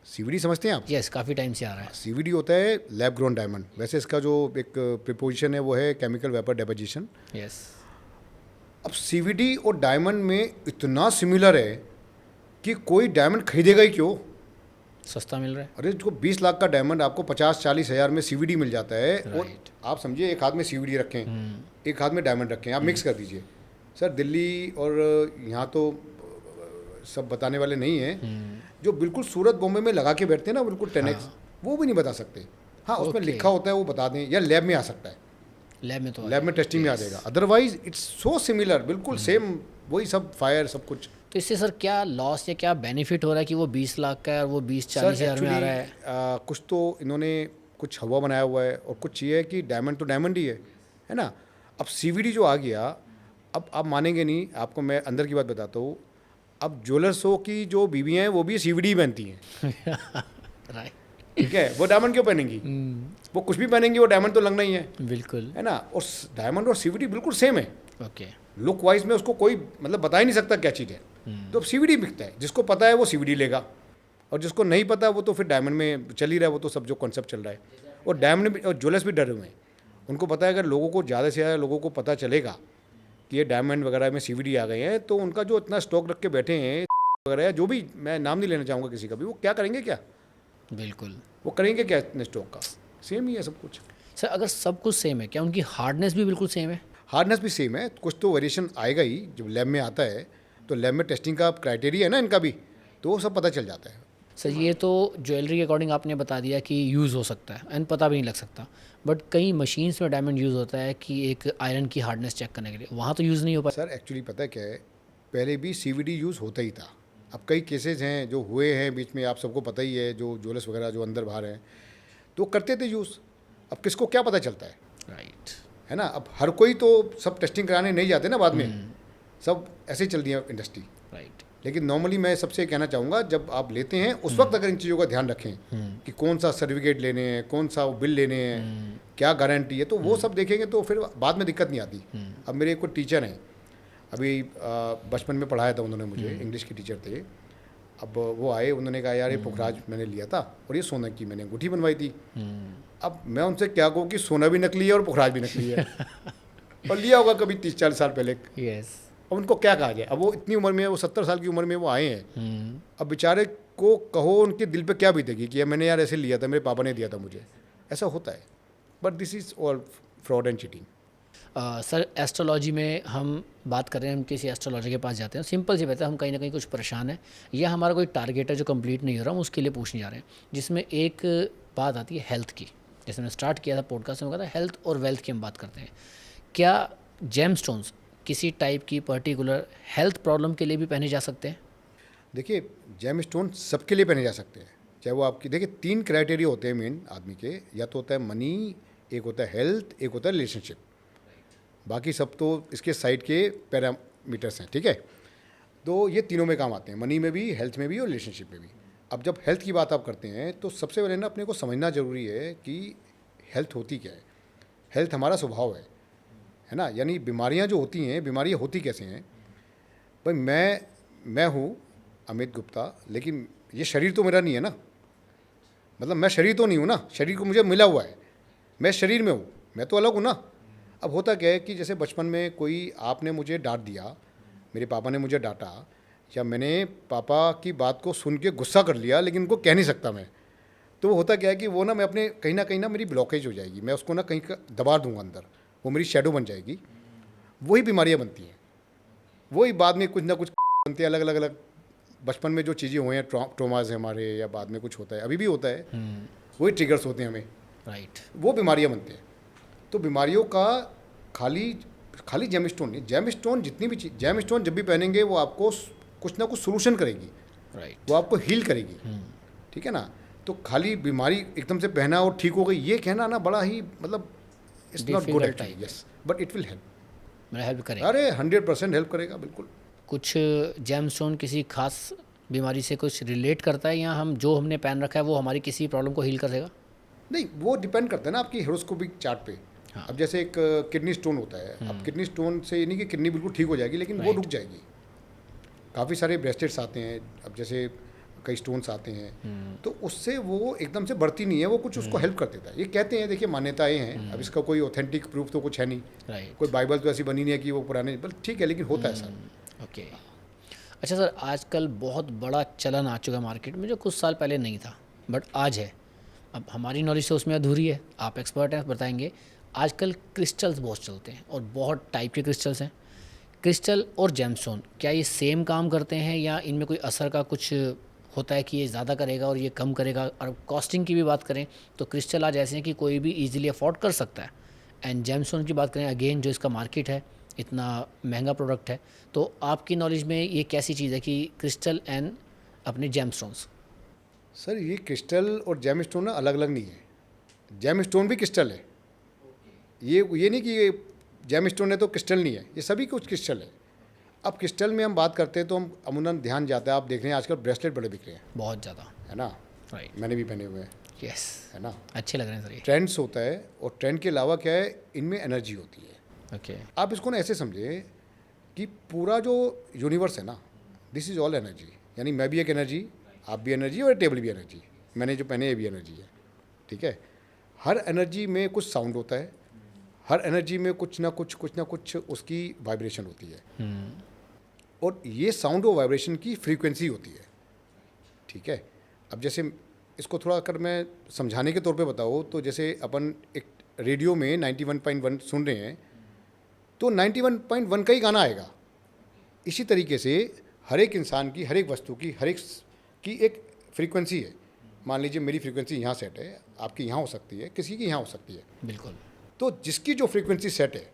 CVD समझते हैं आप? यस, काफ़ी टाइम से आ रहा है। CVD होता है लैब ग्रोन डायमंड। वैसे इसका जो एक प्रिपोजिशन है वो है केमिकल वेपर डेपोजिशन। यस। अब CVD और डायमंड में इतना सिमिलर है कि कोई डायमंड खरीदेगा ही क्यों? सस्ता मिल रहा है। अरे जो 20 लाख का डायमंड आपको 50-40 हज़ार में CVD मिल जाता है। और Right. आप समझिए, एक हाथ में CVD रखें, एक हाथ में डायमंड रखें, आप मिक्स कर दीजिए। सर दिल्ली और यहाँ तो सब बताने वाले नहीं हैं, जो बिल्कुल सूरत बॉम्बे में लगा के बैठते हैं ना, बिल्कुल 10x, वो भी नहीं बता सकते। हाँ, उसमें Okay. लिखा होता है वो बता दें, या लैब में आ सकता है, लैब में तो लैब में टेस्टिंग में आ जाएगा। अदरवाइज इट्स सो सिमिलर, बिल्कुल सेम, वही सब फायर सब कुछ। तो इससे सर क्या लॉस या क्या बेनिफिट हो रहा है कि वो 20 लाख का है और वो 20-40 हज़ार में आ रहा है? कुछ तो इन्होंने कुछ हवा बनाया हुआ है, और कुछ ये है कि डायमंड तो डायमंड ही है ना। अब CVD जो आ गया, अब आप मानेंगे नहीं, आपको मैं अंदर की बात बताता हूँ। अब ज्वेलर्सों की जो बीवियाँ हैं वो भी CVD ही पहनती हैं। राइट। ठीक है, वो डायमंड क्यों पहनेंगी? वो कुछ भी पहनेंगी, वो डायमंड तो लगना ही है बिल्कुल। ना। और डायमंड और CVD बिल्कुल सेम है। ओके। लुक वाइज में उसको कोई मतलब बता ही नहीं सकता क्या चीज़ है। तो अब CVD बिकता है, जिसको पता है वो CVD लेगा, और जिसको नहीं पता वो तो फिर डायमंड में चल ही रहा है, वो तो सब जो कॉन्सेप्ट चल रहा है। और डायमंड भी, और ज्वेलर्स भी डरे हुए हैं। उनको पता है अगर लोगों को ज़्यादा से ज़्यादा लोगों को पता चलेगा कि ये डायमंड वगैरह में CVD आ गए हैं, तो उनका जो इतना स्टॉक रख के बैठे हैं वगैरह, जो भी, मैं नाम नहीं लेना चाहूँगा किसी का भी, वो क्या करेंगे? क्या बिल्कुल। वो करेंगे क्या इतने स्टॉक का? सेम ही है सब कुछ। सर अगर सब कुछ सेम है, क्या उनकी हार्डनेस भी बिल्कुल सेम है? हार्डनेस भी सेम है, कुछ तो वेरिएशन आएगा ही। जब लैब में आता है तो लैब में टेस्टिंग का क्राइटेरिया है ना इनका भी, तो वो सब पता चल जाता है। सर ये तो ज्वेलरी के अकॉर्डिंग आपने बता दिया कि यूज़ हो सकता है एंड पता भी नहीं लग सकता, बट कई मशीन्स में डायमंड यूज़ होता है कि एक आयरन की हार्डनेस चेक करने के लिए, वहाँ तो यूज़ नहीं हो पाता। सर एक्चुअली पता है क्या है, पहले भी CVD यूज़ होता ही था। अब कई केसेस हैं जो हुए हैं बीच में, आप सबको पता ही है, जो ज्वेलर्स वगैरह जो अंदर बाहर हैं तो करते थे यूज़। अब किसको क्या पता चलता है? राइट। है ना। अब हर कोई तो सब टेस्टिंग कराने नहीं जाते ना बाद में, सब ऐसे ही चल दिया इंडस्ट्री। राइट। लेकिन नॉर्मली मैं सबसे कहना चाहूँगा, जब आप लेते हैं उस वक्त अगर इन चीज़ों का ध्यान रखें कि कौन सा सर्टिफिकेट लेने हैं, कौन सा बिल लेने हैं, क्या गारंटी है, तो वो सब देखेंगे तो फिर बाद में दिक्कत नहीं आती। अब मेरे कोई टीचर हैं, अभी बचपन में पढ़ाया था उन्होंने मुझे, इंग्लिश के टीचर थे। अब वो आए, उन्होंने कहा यार ये पुखराज मैंने लिया था और ये सोना की मैंने अंगूठी बनवाई थी। अब मैं उनसे क्या कहूँ कि सोना भी नकली है और पुखराज भी नकली है और लिया होगा कभी 30-40 साल पहले। यस। अब उनको क्या कहा जाए? अब वो इतनी उम्र में, वो 70 साल की उम्र में वो आए हैं। अब बेचारे को कहो, उनके दिल पे क्या बीतेगी कि मैंने यार ऐसे लिया था, मेरे पापा ने दिया था मुझे। ऐसा होता है, but this is all fraud and cheating. Sir astrology में हम बात कर रहे हैं, हम किसी एस्ट्रोलॉजर के पास जाते हैं, सिंपल सी बात है, हम कहीं ना कहीं कुछ परेशान है या हमारा कोई टारगेट है जो कंप्लीट नहीं हो रहा, हम उसके लिए पूछने जा रहे हैं, जिसमें एक बात आती है हेल्थ की। जैसे मैंने स्टार्ट किया था पॉडकास्ट में, कहा था हेल्थ और वेल्थ की हम बात करते हैं। क्या जेम स्टोन्स किसी टाइप की पर्टिकुलर हेल्थ प्रॉब्लम के लिए भी पहने जा सकते हैं? देखिए, जेम स्टोन सबके लिए पहने जा सकते हैं, चाहे वो आपकी, देखिए 3 क्राइटेरिया होते हैं मेन आदमी के, या तो होता है मनी, एक होता है हेल्थ, एक होता है रिलेशनशिप। बाकी सब तो इसके साइड के पैरामीटर्स हैं, ठीक है। तो ये तीनों में काम आते हैं, मनी में भी, हेल्थ में भी और रिलेशनशिप में भी। अब जब हेल्थ की बात आप करते हैं तो सबसे पहले ना अपने को समझना ज़रूरी है कि हेल्थ होती क्या है। हेल्थ हमारा स्वभाव है ना, यानी बीमारियां जो होती हैं, बीमारियां होती कैसे हैं। भाई मैं हूँ अमित गुप्ता, लेकिन ये शरीर तो मेरा नहीं है ना, मतलब मैं शरीर तो नहीं हूँ ना, शरीर को मुझे मिला हुआ है, मैं शरीर में हूँ, मैं तो अलग हूँ ना। अब होता क्या है कि जैसे बचपन में कोई आपने मुझे डांट दिया, मेरे पापा ने मुझे डांटा, या मैंने पापा की बात को सुन के गुस्सा कर लिया लेकिन उनको कह नहीं सकता मैं, तो वो होता क्या है कि वो ना मैं अपने कहीं ना मेरी ब्लॉकेज हो जाएगी, मैं उसको ना कहीं का दबा दूंगा अंदर, वो मेरी शेडो बन जाएगी, वही बीमारियाँ बनती हैं, वही बाद में कुछ ना कुछ बनती है, अलग अलग बचपन में जो चीज़ें हुए हैं, ट्रॉमाज है हमारे, या बाद में कुछ होता है, अभी भी होता है, वही ट्रिगर्स होते हैं हमें, राइट। वो बीमारियाँ बनती हैं। तो बीमारियों का खाली जेम स्टोन नहीं, जेम स्टोन जितनी भी चीज, जेम स्टोन जब भी पहनेंगे वो आपको कुछ ना कुछ सोल्यूशन करेगी, राइट। वो आपको हील करेगी, ठीक है ना। तो खाली बीमारी एकदम से पहना और ठीक हो गई, ये कहना ना बड़ा ही, मतलब it's not good actually, yes, but it will help, मेरा हेल्प करेगा। अरे 100% हेल्प करेगा, बिल्कुल। कुछ जेम स्टोन किसी खास बीमारी से कुछ रिलेट करता है, या हम जो हमने पहन रखा है वो हमारी किसी प्रॉब्लम को हील कर देगा? नहीं, वो डिपेंड करता है ना आपकी हेरोस्कोपिक चार्ट पे। हाँ। अब जैसे एक किडनी स्टोन होता है, अब किडनी स्टोन से ये नहीं कि किडनी बिल्कुल ठीक हो जाएगी, लेकिन वो रुक जाएगी। काफ़ी सारे ब्रेस्टेट्स आते हैं, अब जैसे कई स्टोन्स आते हैं, तो उससे वो एकदम से बढ़ती नहीं है, वो कुछ उसको हेल्प कर देता है, ये कहते हैं, देखिए मान्यताएं हैं, अब इसका कोई ऑथेंटिक प्रूफ तो कुछ है नहीं, राइट। कोई बाइबल तो ऐसी बनी नहीं है कि वो पुराने, बल ठीक है, लेकिन होता है सर। ओके। अच्छा सर, आजकल बहुत बड़ा चलन आ चुका है मार्केट में, जो कुछ साल पहले नहीं था बट आज है। अब हमारी नॉलेज तो उसमें अधूरी है, आप एक्सपर्ट हैं, बताएंगे। आजकल क्रिस्टल्स बहुत चलते हैं और बहुत टाइप के क्रिस्टल्स हैं। क्रिस्टल और जेमस्टोन क्या ये सेम काम करते हैं, या इनमें कोई असर का कुछ होता है कि ये ज़्यादा करेगा और ये कम करेगा? और कॉस्टिंग की भी बात करें तो क्रिस्टल आज ऐसे हैं कि कोई भी इजीली अफोर्ड कर सकता है, एंड जेमस्टोन की बात करें अगेन, जो इसका मार्केट है, इतना महंगा प्रोडक्ट है। तो आपकी नॉलेज में ये कैसी चीज़ है कि क्रिस्टल एंड अपने जेमस्टोन्स? सर ये क्रिस्टल और जेम स्टोन ना अलग अलग नहीं है, जेम स्टोन भी क्रिस्टल है, ये नहीं कि ये जेम स्टोन है तो क्रिस्टल नहीं है, ये सभी कुछ क्रिस्टल है। अब क्रिस्टल में हम बात करते हैं तो हम अमूमन ध्यान जाता है, आप देख रहे हैं आजकल ब्रेसलेट बड़े बिक रहे हैं, बहुत ज़्यादा, है ना, राइट। मैंने भी पहने हुए हैं, यस, है ना, अच्छे लग रहे हैं सर ये। ट्रेंड्स होता है, और ट्रेंड के अलावा क्या है, इनमें एनर्जी होती है। ओके। आप इसको ना ऐसे समझे कि पूरा जो यूनिवर्स है ना, दिस इज़ ऑल एनर्जी, यानी मैं भी एक एनर्जी, आप भी एनर्जी, और टेबल भी एनर्जी, मैंने जो पहने ये भी एनर्जी है, ठीक है। हर एनर्जी में कुछ साउंड होता है, हर एनर्जी में कुछ ना कुछ उसकी वाइब्रेशन होती है, और ये साउंड और वाइब्रेशन की फ्रीक्वेंसी होती है, ठीक है। अब जैसे इसको थोड़ा अगर मैं समझाने के तौर पे बताऊँ तो जैसे अपन एक रेडियो में 91.1 सुन रहे हैं तो 91.1 का ही गाना आएगा। इसी तरीके से हर एक इंसान की, हर एक वस्तु की, हर एक की एक फ्रीक्वेंसी है। मान लीजिए मेरी फ्रीक्वेंसी यहाँ सेट है, आपकी यहाँ हो सकती है, किसी की यहाँ हो सकती है, बिल्कुल। तो जिसकी जो फ्रीक्वेंसी सेट है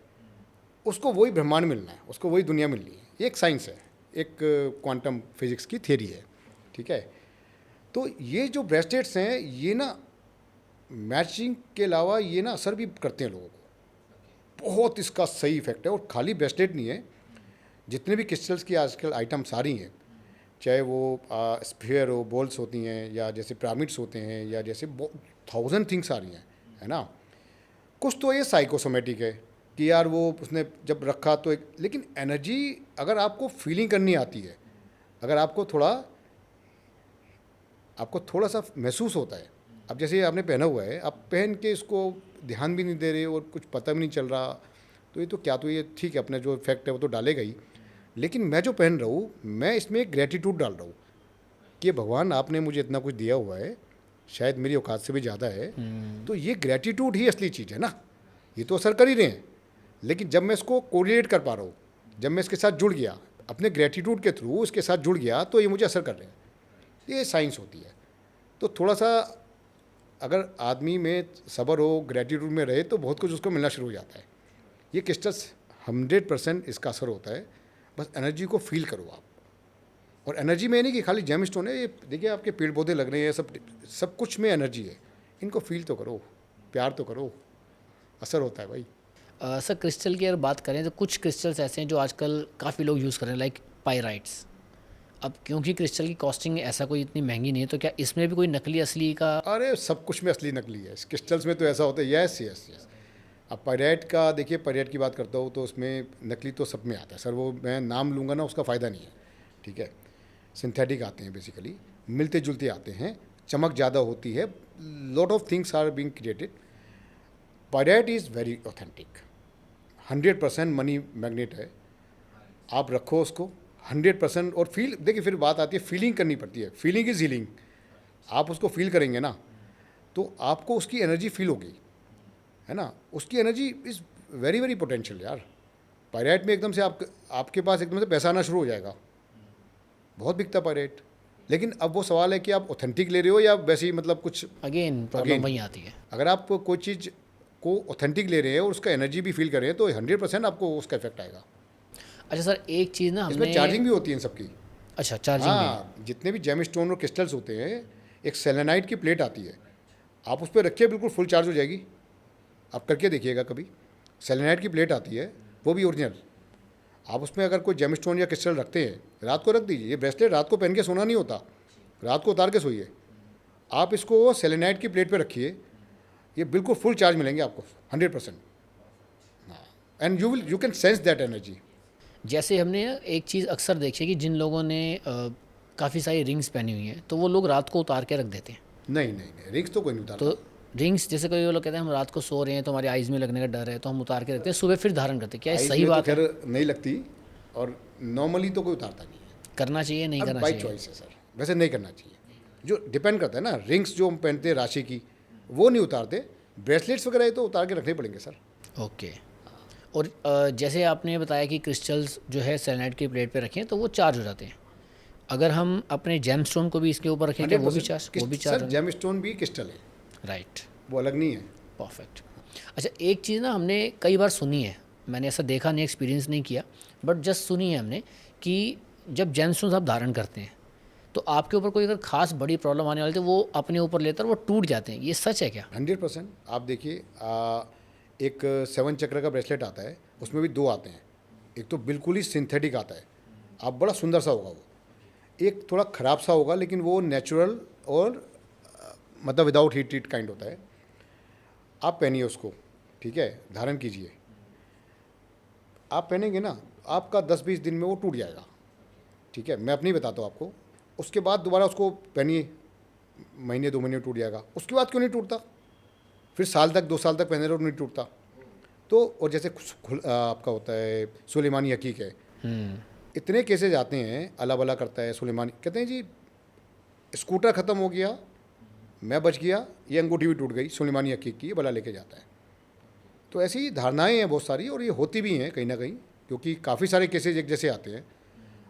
उसको वही ब्रह्मांड मिलना है, उसको वही दुनिया मिलनी है। ये एक साइंस है, एक क्वांटम फिजिक्स की थ्योरी है, ठीक है। तो ये जो ब्रेसलेट्स हैं ये ना मैचिंग के अलावा ये ना असर भी करते हैं लोगों को, बहुत इसका सही इफेक्ट है। और खाली ब्रेसलेट नहीं है, जितने भी क्रिस्टल्स की आजकल आइटम्स आ रही हैं चाहे वो स्फीयर हो, बॉल्स होती हैं, या जैसे पिरामिड्स होते हैं, या जैसे 1000 थिंग्स आ रही हैं, है ना। कुछ तो ये साइकोसोमेटिक है कि यार वो उसने जब रखा तो एक, लेकिन एनर्जी अगर आपको फीलिंग करनी आती है, अगर आपको थोड़ा सा महसूस होता है, अब जैसे आपने पहना हुआ है, आप पहन के इसको ध्यान भी नहीं दे रहे और कुछ पता भी नहीं चल रहा, तो ये तो क्या, तो ये ठीक है, अपना जो इफेक्ट है वो तो डालेगा ही, लेकिन मैं जो पहन रहा हूँ, मैं इसमें ग्रेटिट्यूड डाल रहा हूँ कि भगवान आपने मुझे इतना कुछ दिया हुआ है, शायद मेरी औकात से भी ज़्यादा है, तो ये ग्रेटिट्यूड ही असली चीज़ है ना। ये तो असर कर ही रहे हैं, लेकिन जब मैं इसको कोरिलेट कर पा रहा हूँ, जब मैं इसके साथ जुड़ गया, अपने ग्रेटिट्यूड के थ्रू इसके साथ जुड़ गया, तो ये मुझे असर कर रहे हैं। ये साइंस होती है। तो थोड़ा सा अगर आदमी में सब्र हो, ग्रेटिट्यूड में रहे, तो बहुत कुछ उसको मिलना शुरू हो जाता है। ये क्रिस्टल्स 100% इसका असर होता है। बस एनर्जी को फील करो आप, और एनर्जी में नहीं कि खाली जेम स्टोन है, ये देखिए आपके पेड़ पौधे लग रहे हैं, सब कुछ में एनर्जी है। इनको फील तो करो, प्यार तो करो, असर होता है भाई। सर क्रिस्टल की अगर बात करें तो कुछ क्रिस्टल्स ऐसे हैं जो आजकल काफ़ी लोग यूज़ कर रहे हैं, लाइक पायराइट्स। अब क्योंकि क्रिस्टल की कॉस्टिंग ऐसा कोई इतनी महंगी नहीं है, तो क्या इसमें भी कोई नकली असली का? अरे सब कुछ में असली नकली है, क्रिस्टल्स में तो ऐसा होता है। Yes yes yes. अब पायराइट का देखिए, पायराइट की बात करता हूँ तो उसमें नकली तो सब में आता है सर, वो मैं नाम लूँगा ना, उसका फ़ायदा नहीं है, ठीक है। सिंथेटिक आते हैं, बेसिकली मिलते जुलते आते हैं, चमक ज़्यादा होती है, lot of things are being created. Pyrite is very authentic, 100% money magnet है। आप रखो उसको 100%, और फील, देखिए फिर बात आती है, फीलिंग करनी पड़ती है। Feeling is healing. आप उसको फील करेंगे ना, तो आपको उसकी एनर्जी फील होगी, है ना। उसकी energy is very very potential यार। पायराइट में एकदम से आपके पास एकदम से पैसा आना शुरू हो जाएगा, बहुत बिकता पायराइट। लेकिन अब वो सवाल है कि आप ऑथेंटिक ले रहे हो या वैसे ही, मतलब कुछ। अगेन प्रॉब्लम वहीं आती है। अगर आप कोई चीज़ को ऑथेंटिक ले रहे हैं और उसका एनर्जी भी फील कर रहे हैं, तो 100% आपको उसका इफेक्ट आएगा। अच्छा सर, एक चीज़ ना इसमें हमने। चार्जिंग भी होती है इन सबकी। अच्छा, चार्जिंग भी? हाँ, जितने भी जेम स्टोन और क्रिस्टल्स होते हैं, एक सेलेनाइट की प्लेट आती है, आप उस पर रखिए, बिल्कुल फुल चार्ज हो जाएगी। आप करके देखिएगा कभी। सेलेनाइट की प्लेट आती है, वो भी ओरिजिनल। आप उसमें अगर कोई जेम स्टोन या क्रिस्टल रखते हैं, रात को रख दीजिए। ये ब्रेसलेट रात को पहन के सोना नहीं होता, रात को उतार के सोइए। आप इसको सेलेनाइट की प्लेट पे रखिए, ये बिल्कुल फुल चार्ज मिलेंगे आपको, 100%। हाँ, and you can sense that energy. जैसे हमने एक चीज़ अक्सर देखी है कि जिन लोगों ने काफ़ी सारी रिंग्स पहनी हुई हैं, तो वो लोग रात को उतार के रख देते हैं। नहीं नहीं नहीं, रिंग्स तो कोई नहीं उतारता। तो रिंग्स, जैसे कोई वो लोग कहते हैं हम रात को सो रहे हैं तो हमारी आइज़ में लगने का डर है, तो हम उतार के रखते हैं, सुबह फिर धारण करते हैं। क्या ये आइस सही में बात तो है? खैर नहीं लगती, और नॉर्मली तो कोई उतारता नहीं है। करना चाहिए, नहीं करना बाई चाहिए? चॉइस है सर, वैसे नहीं करना चाहिए। जो डिपेंड करता है ना, रिंग्स जो हम पहनते हैं राशि की, वो नहीं उतारते। ब्रेसलेट्स वगैरह ये तो उतार के रखने पड़ेंगे सर। ओके। और जैसे आपने बताया कि क्रिस्टल्स जो है सेलेनाइट की प्लेट पे रखें तो वो चार्ज हो जाते हैं। अगर हम अपने जेम स्टोन को भी इसके ऊपर रखें तो वो भी चार्ज सर, जेम स्टोन भी क्रिस्टल है, राइट। वो अलग नहीं है। परफेक्ट। अच्छा, एक चीज़ ना हमने कई बार सुनी है, मैंने ऐसा देखा नहीं, एक्सपीरियंस नहीं किया, बट जस्ट सुनी है हमने कि जब जेम स्टोन्स आप धारण करते हैं तो आपके ऊपर कोई अगर खास बड़ी प्रॉब्लम आने वाली तो वो अपने ऊपर लेकर वो टूट जाते हैं। ये सच है क्या? 100%। आप देखिए, एक 7 चक्र का ब्रेसलेट आता है, उसमें भी 2 आते हैं। एक तो बिल्कुल ही सिंथेटिक आता है, आप बड़ा सुंदर सा होगा वो। एक थोड़ा ख़राब सा होगा, लेकिन वो नेचुरल और मतलब विदाउट हीट हीट काइंड होता है। आप पहनिए उसको, ठीक है, धारण कीजिए। आप पहनेंगे ना, आपका 10-20 दिन में वो टूट जाएगा, ठीक है। मैं अपनी बताता हूँ आपको। उसके बाद दोबारा उसको पहनिए, महीने 2 महीने टूट जाएगा। उसके बाद क्यों नहीं टूटता? फिर साल तक 2 साल तक पहने रहो, नहीं टूटता। तो और जैसे आपका होता है सुलेमानी हकीक है, इतने केसेज आते हैं, अला बला करता है सुलेमानी, कहते हैं जी स्कूटर ख़त्म हो गया, मैं बच गया, ये अंगूठी भी टूट गई, सुलेमानी हकीक की, ये बला लेके जाता है। तो ऐसी धारणाएं हैं बहुत सारी, और ये होती भी हैं कहीं ना कहीं, क्योंकि काफ़ी सारे केसेज एक जैसे आते हैं।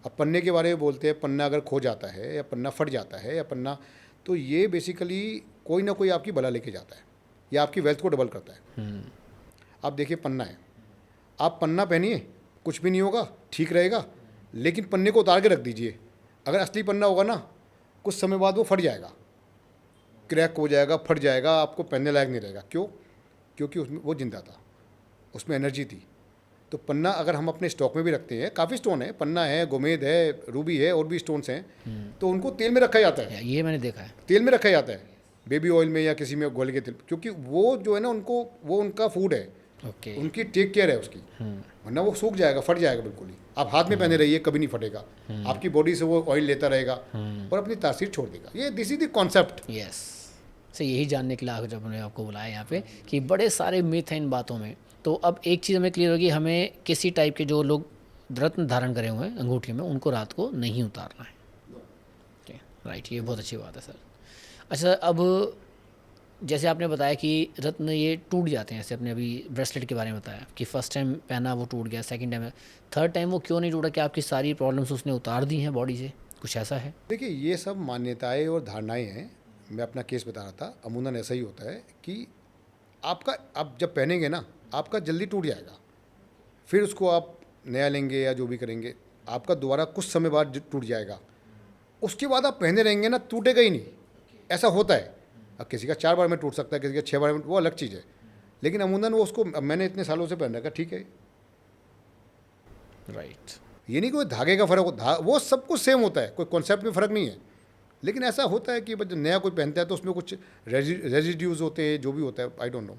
अब पन्ने के बारे में बोलते हैं, पन्ना अगर खो जाता है या पन्ना फट जाता है या पन्ना, तो ये बेसिकली कोई ना कोई आपकी बला लेके जाता है या आपकी वेल्थ को डबल करता है। आप देखिए, पन्ना है, आप पन्ना पहनिए, कुछ भी नहीं होगा, ठीक रहेगा। लेकिन पन्ने को उतार के रख दीजिए, अगर असली पन्ना होगा ना, कुछ समय बाद वो फट जाएगा, क्रैक हो जाएगा, फट जाएगा, आपको पहनने लायक नहीं रहेगा। क्यों? क्योंकि उसमें वो जिंदा था, उसमें एनर्जी थी। तो पन्ना अगर हम अपने स्टॉक में भी रखते हैं, काफ़ी स्टोन है, पन्ना है, गोमेद है, रूबी है, और भी स्टोन्स हैं, तो उनको तेल में रखा जाता है। ये मैंने देखा है। तेल में रखा जाता है, बेबी ऑयल में या किसी में गोले के तेल, क्योंकि वो जो है ना उनको, वो उनका फूड है, ओके। उनकी टेक केयर है उसकी, वरना वो सूख जाएगा, फट जाएगा बिल्कुल ही। आप हाथ में पहने रहिए, कभी नहीं फटेगा, आपकी बॉडी से वो ऑयल लेता रहेगा और अपनी तासीर छोड़ देगा। ये this is the concept. Yes, से यही जानने के लिए आज हमने आपको बुलाया यहाँ पे कि बड़े सारे मिथ हैं इन बातों में। तो अब एक चीज़ हमें क्लियर होगी, हमें किसी टाइप के जो लोग रत्न धारण करे हुए हैं अंगूठी में, उनको रात को नहीं उतारना है। ओके, राइट, ये बहुत अच्छी बात है सर। अच्छा, अब जैसे आपने बताया कि रत्न ये टूट जाते हैं, जैसे आपने अभी ब्रेसलेट के बारे में बताया कि फर्स्ट टाइम पहना वो टूट गया, सेकंड टाइम, थर्ड टाइम वो क्यों नहीं टूटा? कि आपकी सारी प्रॉब्लम्स उसने उतार दी हैं बॉडी से, कुछ ऐसा है? देखिए, ये सब मान्यताएं और धारणाएं हैं। मैं अपना केस बता रहा था, अमूमन ऐसा ही होता है कि आपका, आप जब पहनेंगे ना, आपका जल्दी टूट जाएगा, फिर उसको आप नया लेंगे या जो भी करेंगे, आपका दोबारा कुछ समय बाद टूट जाएगा, उसके बाद आप पहने रहेंगे ना, टूटेगा ही नहीं। ऐसा होता है। अब किसी का 4 बार में टूट सकता है, किसी का 6 बार में, वो अलग चीज़ है, लेकिन अमूमन वो उसको, अब मैंने इतने सालों से पहन रखा, ठीक है। राइट। ये नहीं कोई धागे का फ़र्क हो, वो सब कुछ सेम होता है, कोई कॉन्सेप्ट में फ़र्क नहीं है, लेकिन ऐसा होता है कि जब नया कोई पहनता है तो उसमें कुछ रेजिड्यूज होते हैं, जो भी होता है, आई डोंट नो।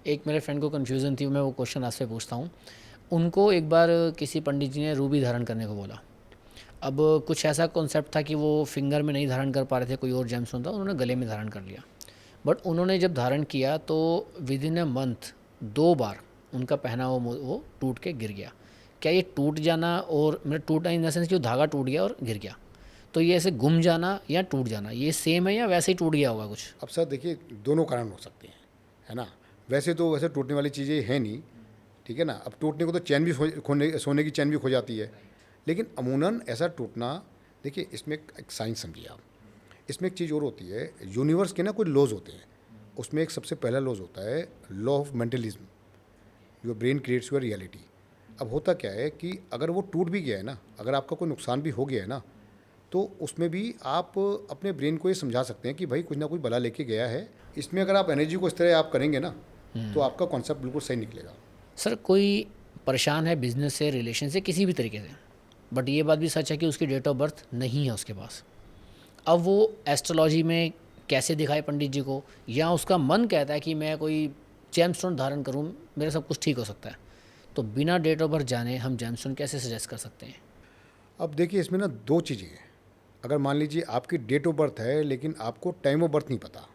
एक मेरे फ्रेंड को कन्फ्यूज़न थी, मैं वो क्वेश्चन आपसे पूछता हूँ। उनको एक बार किसी पंडित जी ने रूबी धारण करने को बोला। अब कुछ ऐसा कॉन्सेप्ट था कि वो फिंगर में नहीं धारण कर पा रहे थे, कोई और जेम्सटोन था, उन्होंने गले में धारण कर लिया। बट उन्होंने जब धारण किया तो विद इन अ मंथ 2 बार उनका पहना हुआ वो टूट के गिर गया। क्या ये टूट जाना, और मतलब टूटा इन द सेंस कि वो धागा टूट गया और गिर गया, तो ये ऐसे गुम जाना या टूट जाना, ये सेम है या वैसे ही टूट गया होगा कुछ? अब सर देखिए, दोनों कारण हो सकते हैं, है ना। वैसे तो वैसे टूटने वाली चीज़ें हैं नहीं, ठीक है ना। अब टूटने को तो चैन भी सोने की चैन भी खो जाती है, लेकिन अमूमन ऐसा टूटना, देखिए इसमें एक साइंस समझिए आप। इसमें एक चीज़ और होती है, यूनिवर्स के ना कुछ लॉज होते हैं, उसमें एक सबसे पहला लॉज होता है law of mentalism, your brain creates your reality. अब होता क्या है कि अगर वो टूट भी गया है ना, अगर आपका कोई नुकसान भी हो गया है ना, तो उसमें भी आप अपने ब्रेन को ये समझा सकते हैं कि भाई कुछ ना कुछ बला लेके गया है। इसमें अगर आप एनर्जी को इस तरह आप करेंगे ना, तो आपका कॉन्सेप्ट बिल्कुल सही निकलेगा। सर, कोई परेशान है बिजनेस से, रिलेशन से, किसी भी तरीके से, बट ये बात भी सच है कि उसकी डेट ऑफ बर्थ नहीं है उसके पास। अब वो एस्ट्रोलॉजी में कैसे दिखाए पंडित जी को, या उसका मन कहता है कि मैं कोई जेमस्टोन धारण करूं, मेरा सब कुछ ठीक हो सकता है, तो बिना डेट ऑफ बर्थ जाने हम जेमस्टोन कैसे सजेस्ट कर सकते हैं? अब देखिए, इसमें ना 2 चीज़ें हैं। अगर मान लीजिए आपकी डेट ऑफ बर्थ है लेकिन आपको टाइम ऑफ बर्थ नहीं पता,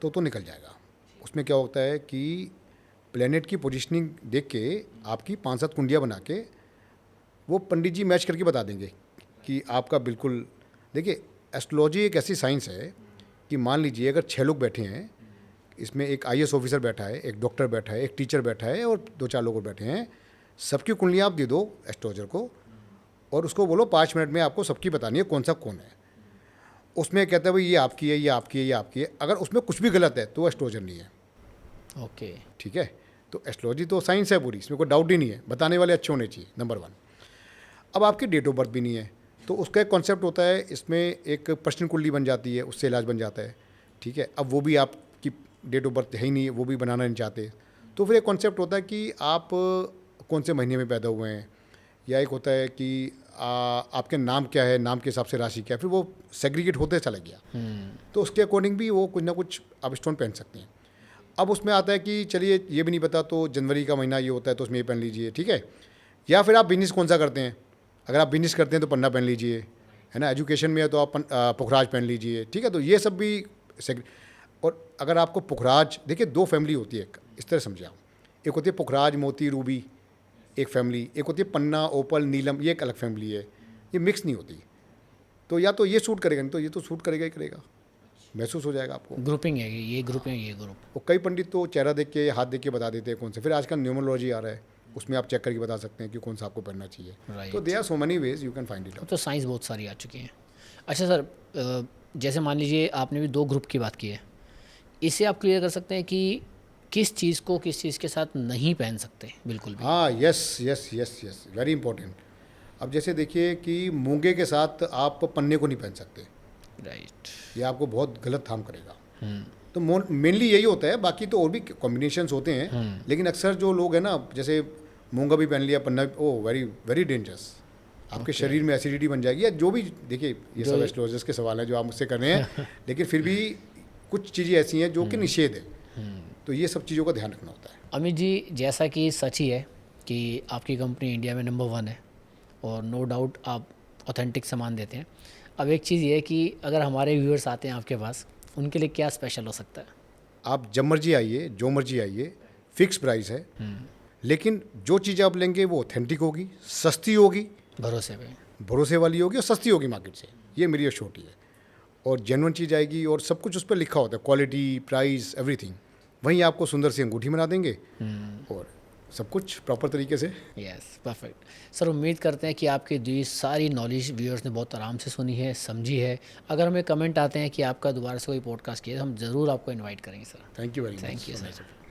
तो निकल जाएगा। उसमें क्या होता है कि प्लेनेट की पोजीशनिंग देख के आपकी 5-7 कुंडियाँ बना के वो पंडित जी मैच करके बता देंगे कि आपका बिल्कुल। देखिए, एस्ट्रोलॉजी एक ऐसी साइंस है कि मान लीजिए अगर 6 लोग बैठे हैं, इसमें एक IAS ऑफिसर बैठा है, एक डॉक्टर बैठा है, एक टीचर बैठा है और 2-4 लोग और बैठे हैं, सबकी कुंडलियाँ आप दे दो एस्ट्रोलॉजर को और उसको बोलो 5 मिनट में आपको सबकी बतानी है कौन सा कौन है। उसमें कहता है भाई ये आपकी है, ये आपकी है, ये आपकी है। अगर उसमें कुछ भी गलत है तो वो एस्ट्रोलॉजर नहीं है। ओके। ठीक है, तो एस्ट्रोलॉजी तो साइंस है पूरी, इसमें कोई डाउट ही नहीं है। बताने वाले अच्छे होने चाहिए, नंबर 1। अब आपकी डेट ऑफ बर्थ भी नहीं है, तो उसका एक कॉन्सेप्ट होता है, इसमें एक प्रश्न कुंडली बन जाती है, उससे इलाज बन जाता है। ठीक है, अब वो भी आपकी डेट ऑफ बर्थ है ही नहीं है, वो भी बनाना नहीं चाहते, तो फिर एक कॉन्सेप्ट होता है कि आप कौन से महीने में पैदा हुए हैं, या एक होता है कि आपके नाम क्या है, नाम के हिसाब से राशि क्या है, फिर वो सेग्रीगेट होते चला गया। तो उसके अकॉर्डिंग भी वो कुछ ना कुछ आप स्टोन पहन सकते हैं। अब उसमें आता है कि चलिए ये भी नहीं पता, तो जनवरी का महीना ये होता है तो उसमें ये पहन लीजिए, ठीक है। या फिर आप बिजनेस कौन सा करते हैं, अगर आप बिजनेस करते हैं तो पन्ना पहन लीजिए, है ना। एजुकेशन में है तो आप पुखराज पहन लीजिए, ठीक है। तो ये सब भी और अगर आपको पुखराज, देखिए 2 फैमिली होती है, इस तरह समझिए आप। एक होती है पुखराज, मोती, रूबी, एक फैमिली। एक होती है पन्ना, ओपल, नीलम, ये एक अलग फैमिली है, ये मिक्स नहीं होती। तो या तो ये सूट करेगा, नहीं तो ये तो सूट करेगा ही करेगा, महसूस हो जाएगा आपको। ग्रुपिंग है ये ग्रुप है, ये ग्रुप। और कई पंडित तो चेहरा देख के, हाथ देख के बता देते हैं कौन से। फिर आजकल न्यूमरोलॉजी आ रहा है, उसमें आप चेक करके बता सकते हैं कि कौन सा आपको पढ़ना चाहिए। Right. तो they are so many ways you can find it out. तो साइंस बहुत सारी आ चुकी है। अच्छा सर, जैसे मान लीजिए आपने भी 2 ग्रुप की बात की है, इससे आप क्लियर कर सकते हैं कि किस चीज़ को किस चीज़ के साथ नहीं पहन सकते बिल्कुल भी? हाँ, yes yes yes yes, very important. अब जैसे देखिए कि मूंगे के साथ आप पन्ने को नहीं पहन सकते, राइट। ये आपको बहुत गलत हार्म करेगा। तो मेनली यही होता है, बाकी तो और भी कॉम्बिनेशंस होते हैं, लेकिन अक्सर जो लोग हैं ना, जैसे मूंगा भी पहन लिया, पन्ना, ओ वेरी वेरी डेंजरस। आपके शरीर में एसिडिटी बन जाएगी, या जो भी, देखिए ये सब एस्ट्रोलॉजिस्ट के सवाल हैं जो आप मुझसे कर रहे हैं लेकिन फिर भी कुछ चीज़ें ऐसी हैं जो कि निषेध है, तो ये सब चीज़ों का ध्यान रखना होता है। अमित जी, जैसा कि सच ही है कि आपकी कंपनी इंडिया में नंबर 1 है और नो डाउट आप ऑथेंटिक सामान देते हैं। अब एक चीज़ ये है कि अगर हमारे व्यूअर्स आते हैं आपके पास, उनके लिए क्या स्पेशल हो सकता है? आप जब मर्जी आइए, जो मर्जी आइए, फिक्स प्राइस है, लेकिन जो चीज़ आप लेंगे वो ऑथेंटिक होगी, सस्ती होगी, भरोसे पे। भरोसे वाली होगी और सस्ती होगी मार्केट से, ये मेरी अश्योरिटी है। और जेन्युइन चीज़ आएगी और सब कुछ उस पर लिखा होता है, क्वालिटी, प्राइस, एवरीथिंग। वहीं आपको सुंदर सी अंगूठी बना देंगे और सब कुछ प्रॉपर तरीके से। Yes, perfect sir. उम्मीद करते हैं कि आपकी दी सारी नॉलेज व्यूअर्स ने बहुत आराम से सुनी है, समझी है। अगर हमें कमेंट आते हैं कि आपका दोबारा से कोई पॉडकास्ट किया, तो हम ज़रूर आपको इनवाइट करेंगे sir. Thank you very much. Thank you sir.